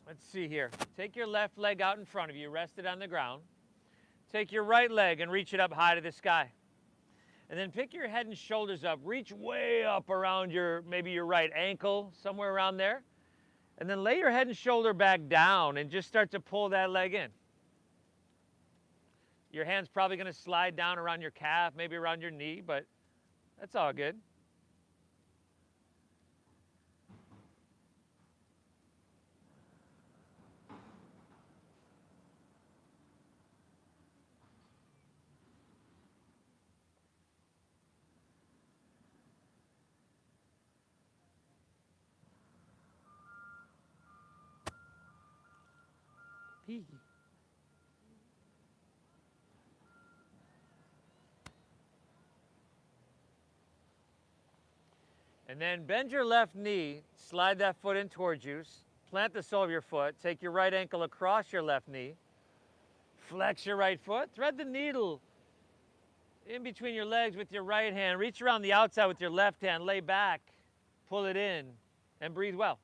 let's see here. Take your left leg out in front of you, rest it on the ground. Take your right leg and reach it up high to the sky. And then pick your head and shoulders up. Reach way up around maybe your right ankle, somewhere around there. And then lay your head and shoulder back down and just start to pull that leg in. Your hand's probably going to slide down around your calf, maybe around your knee, but that's all good. And then bend your left knee, slide that foot in towards you, plant the sole of your foot, take your right ankle across your left knee, flex your right foot, thread the needle in between your legs with your right hand, reach around the outside with your left hand, lay back, pull it in, and breathe well.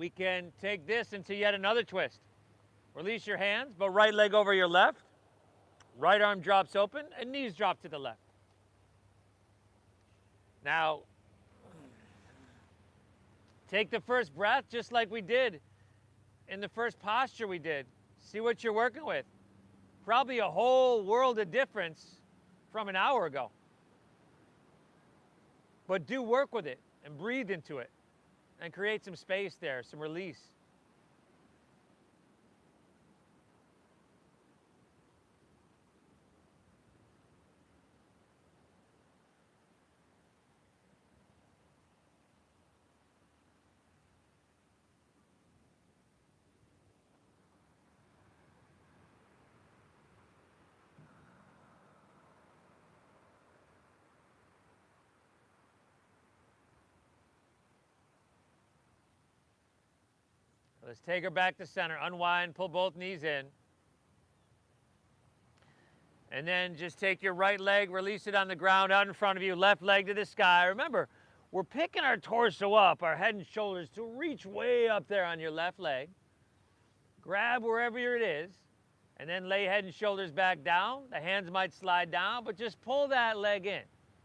we can take this into yet another twist. Release your hands, but right leg over your left. Right arm drops open and knees drop to the left. Now, take the first breath just like we did in the first posture we did. See what you're working with. Probably a whole world of difference from an hour ago. But do work with it and breathe into it and create some space there, some release. Let's take her back to center. Unwind, pull both knees in. And then just take your right leg, release it on the ground out in front of you, left leg to the sky. Remember, we're picking our torso up, our head and shoulders to reach way up there on your left leg. Grab wherever it is, and then lay head and shoulders back down. The hands might slide down, but just pull that leg in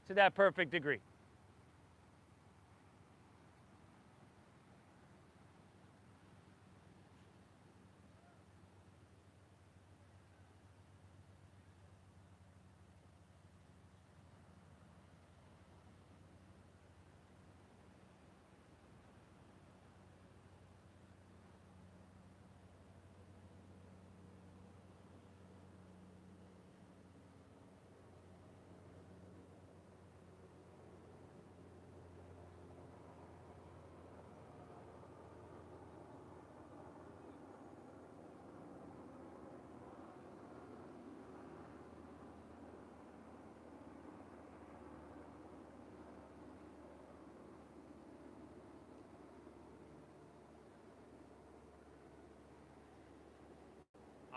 to that perfect degree.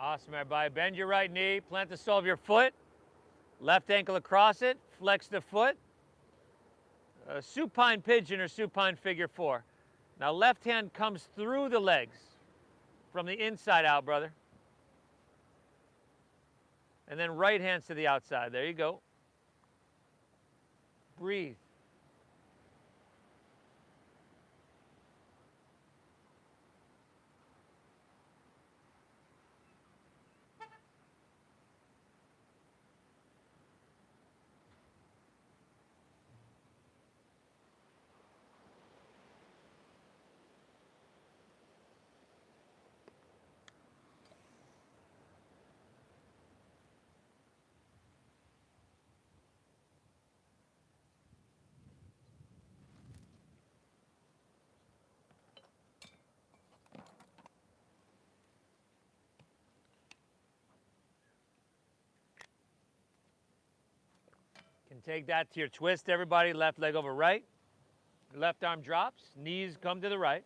Awesome, everybody. Bend your right knee, plant the sole of your foot, left ankle across it, flex the foot. Supine Pigeon or Supine Figure 4. Now left hand comes through the legs from the inside out, brother. And then right hands to the outside. There you go. Breathe. Can take that to your twist, everybody. Left leg over right. Left arm drops. Knees come to the right.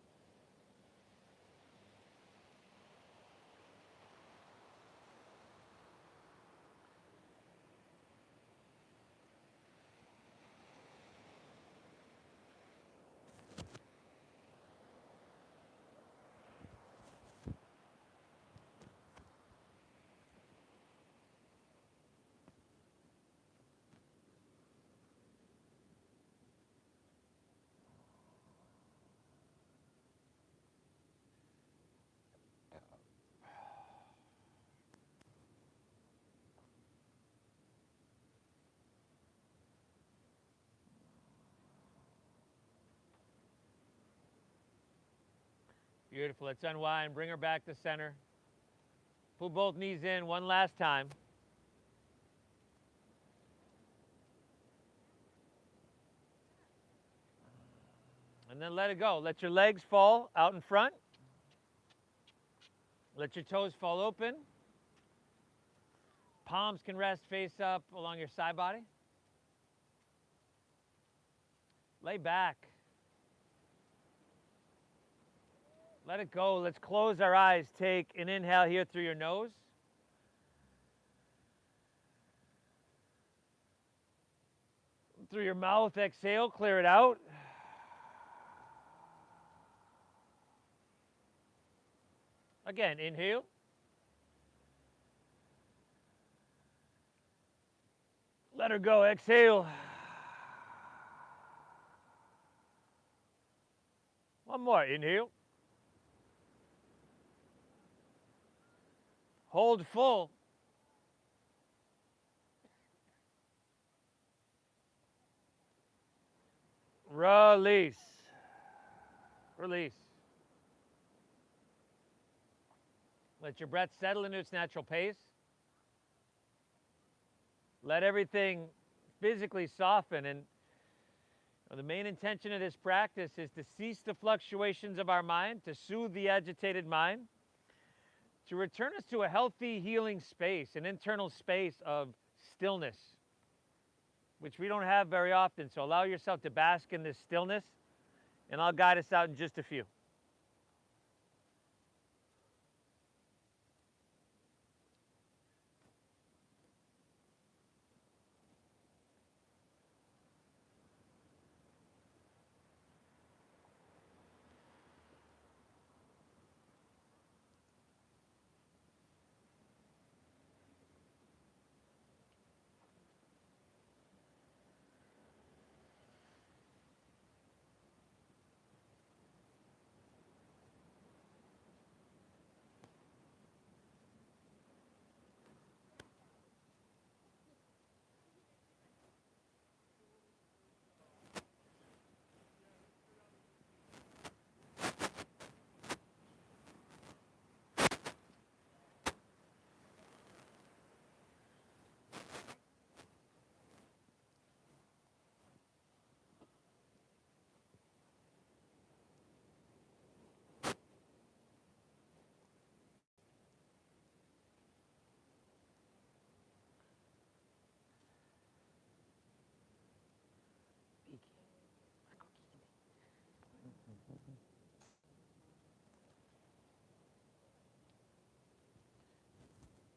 Beautiful. Let's unwind. Bring her back to center. Pull both knees in one last time. And then let it go. Let your legs fall out in front. Let your toes fall open. Palms can rest face up along your side body. Lay back. Let it go. Let's close our eyes. Take an inhale here through your nose. Through your mouth, exhale, clear it out. Again, inhale. Let her go, exhale. One more, inhale. Hold full. Release. Release. Let your breath settle into its natural pace. Let everything physically soften. And the main intention of this practice is to cease the fluctuations of our mind, to soothe the agitated mind, to return us to a healthy, healing space, an internal space of stillness, which we don't have very often. So allow yourself to bask in this stillness, and I'll guide us out in just a few.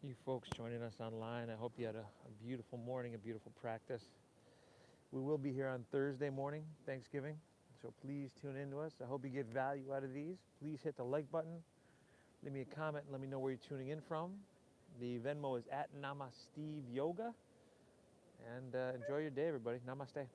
You folks joining us online, I hope you had a beautiful morning, a beautiful practice. We will be here on Thursday morning, Thanksgiving, so please tune in to us. I hope you get value out of these. Please hit the like button, leave me a comment, and let me know where you're tuning in from. The Venmo is at Namasteve Yoga, and enjoy your day, everybody. Namaste.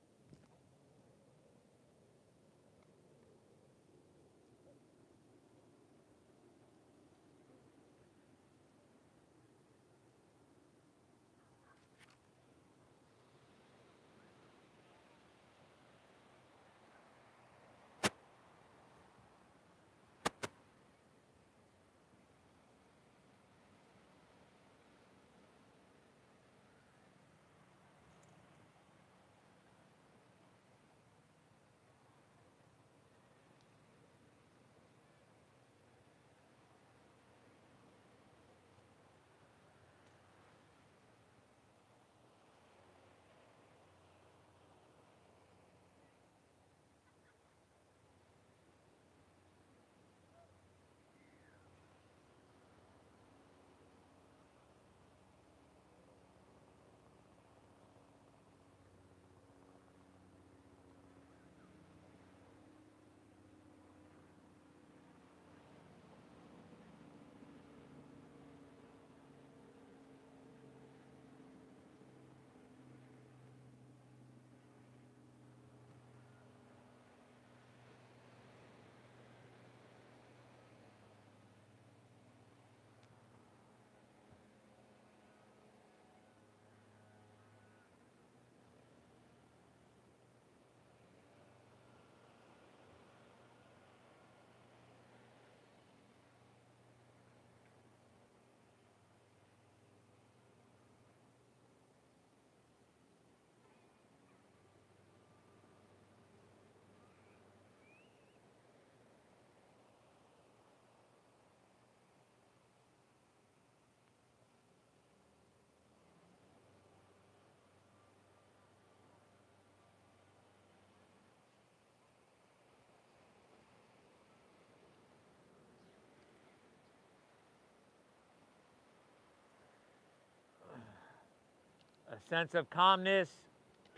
A sense of calmness,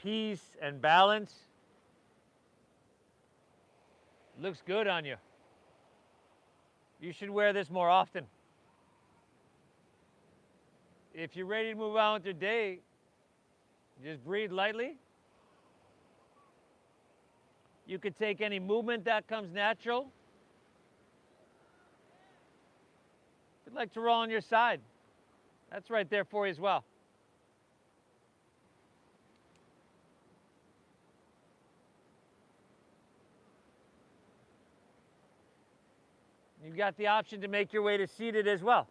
peace, and balance. Looks good on you. You should wear this more often. If you're ready to move on with your day, just breathe lightly. You could take any movement that comes natural. If you'd like to roll on your side, that's right there for you as well. You've got the option to make your way to seated as well.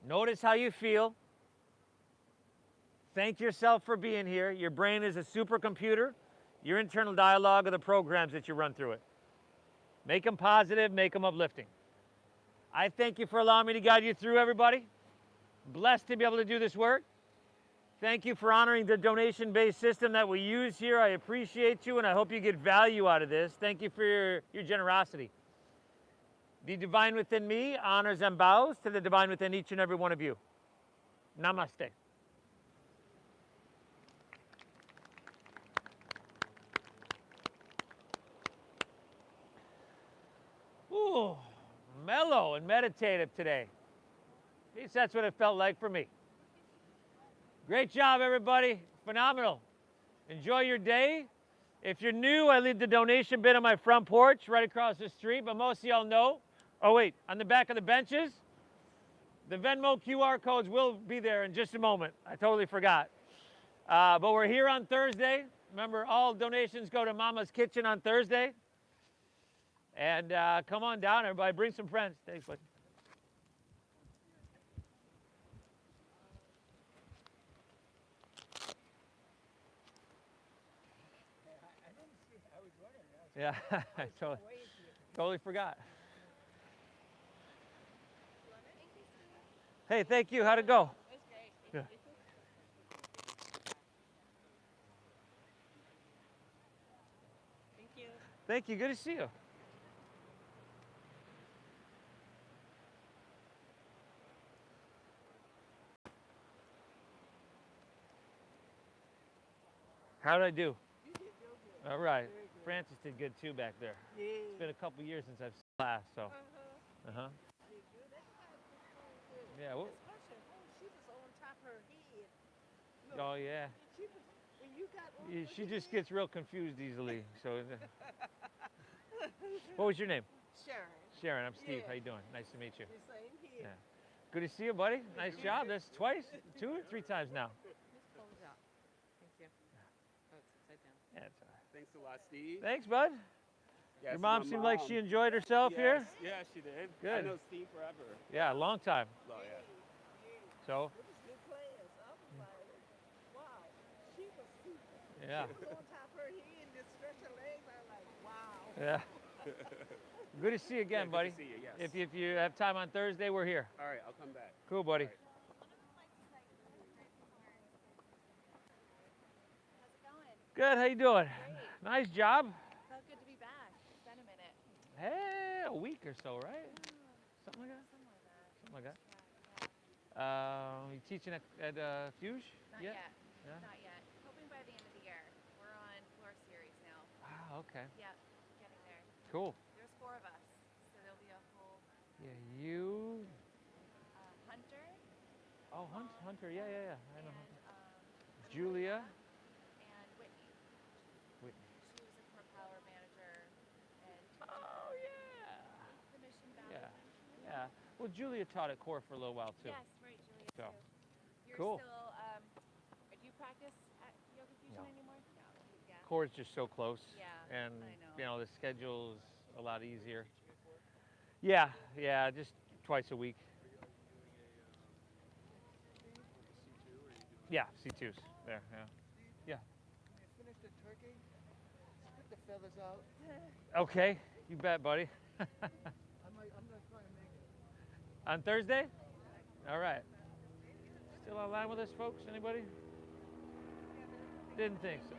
Notice how you feel. Thank yourself for being here. Your brain is a supercomputer. Your internal dialogue are the programs that you run through it. Make them positive, make them uplifting. I thank you for allowing me to guide you through, everybody. Blessed to be able to do this work. Thank you for honoring the donation-based system that we use here. I appreciate you, and I hope you get value out of this. Thank you for your generosity. The divine within me honors and bows to the divine within each and every one of you. Namaste. Ooh, mellow and meditative today. At least that's what it felt like for me. Great job, everybody. Phenomenal. Enjoy your day. If you're new, I leave the donation bin on my front porch right across the street, but most of y'all know. Oh, wait, on the back of the benches, the Venmo QR codes will be there in just a moment. I totally forgot. But we're here on Thursday. Remember, all donations go to Mama's Kitchen on Thursday. And come on down, everybody. Bring some friends. Thanks, buddy. Yeah, I totally forgot. Hey, thank you. How'd it go? That's great. Yeah. Thank you. Thank you. Good to see you. How did I do? You did real good. All right. Very good. Francis did good too back there. Yeah. It's been a couple years since I've seen class, so. Uh-huh. Uh-huh. You do that kind of good. Yeah. Well, Especially when she was on top of her head. Look, oh, yeah. she was, when you got on Yeah, her she just head- gets real confused easily. So, what was your name? Sharon. Sharon. I'm Steve. Yeah. How you doing? Nice to meet you. The same here. Yeah. Good to see you, buddy. Nice job. That's twice, 2 or 3 times now. Just close out. Thank you. Oh, it's upside down. Yeah, it's all right. Thanks a lot, Steve. Thanks, bud. Yes, Your mom my seemed like mom. she enjoyed herself Yes, here. Yeah, she did. Good. I know Steve forever. Yeah, a long time. Oh, yeah. So, It was good class. I was like, wow. She was super. yeah. She was on top of her head and just stretch her legs. I was like, wow. Yeah. Good to see you again, Yeah, buddy. Good to see you, yes. If you have time on Thursday, we're here. All right, I'll come back. Cool, buddy. All right. How's it going? Good. How you doing? Great. Nice job. Felt good to be back. It's been a minute. Hey, a week or so, right? Something like that. Something like that. Something like that. Yeah, You teaching at Fuge? Not yet? yet. Yeah? Not yet. Hoping by the end of the year. We're on floor series now. Ah, okay. Yep. Getting there. Cool. There's 4 of us, so there'll be a full Yeah, you. Hunter Oh, Hunter. Yeah, yeah, yeah. I know. and Hunter. Julia. and Whitney. Whitney. She was a power manager and Oh, yeah. the mission Yeah. balance. Yeah. Well, Julia taught at Core for a little while too. Yes, right, Julia So, too. You're cool. still do you practice at Yoga Fusion No. anymore? No. Yeah. Core's just so close. Yeah, And I know. you know the schedule's a lot easier. Yeah, yeah, just twice a week. Yeah, C2s. There, yeah. Yeah. When you finish the turkey, spit the feathers out. Okay, you bet, buddy. I'm gonna try and make it. On Thursday? All right. Still online with us, folks? Anybody? Didn't think so.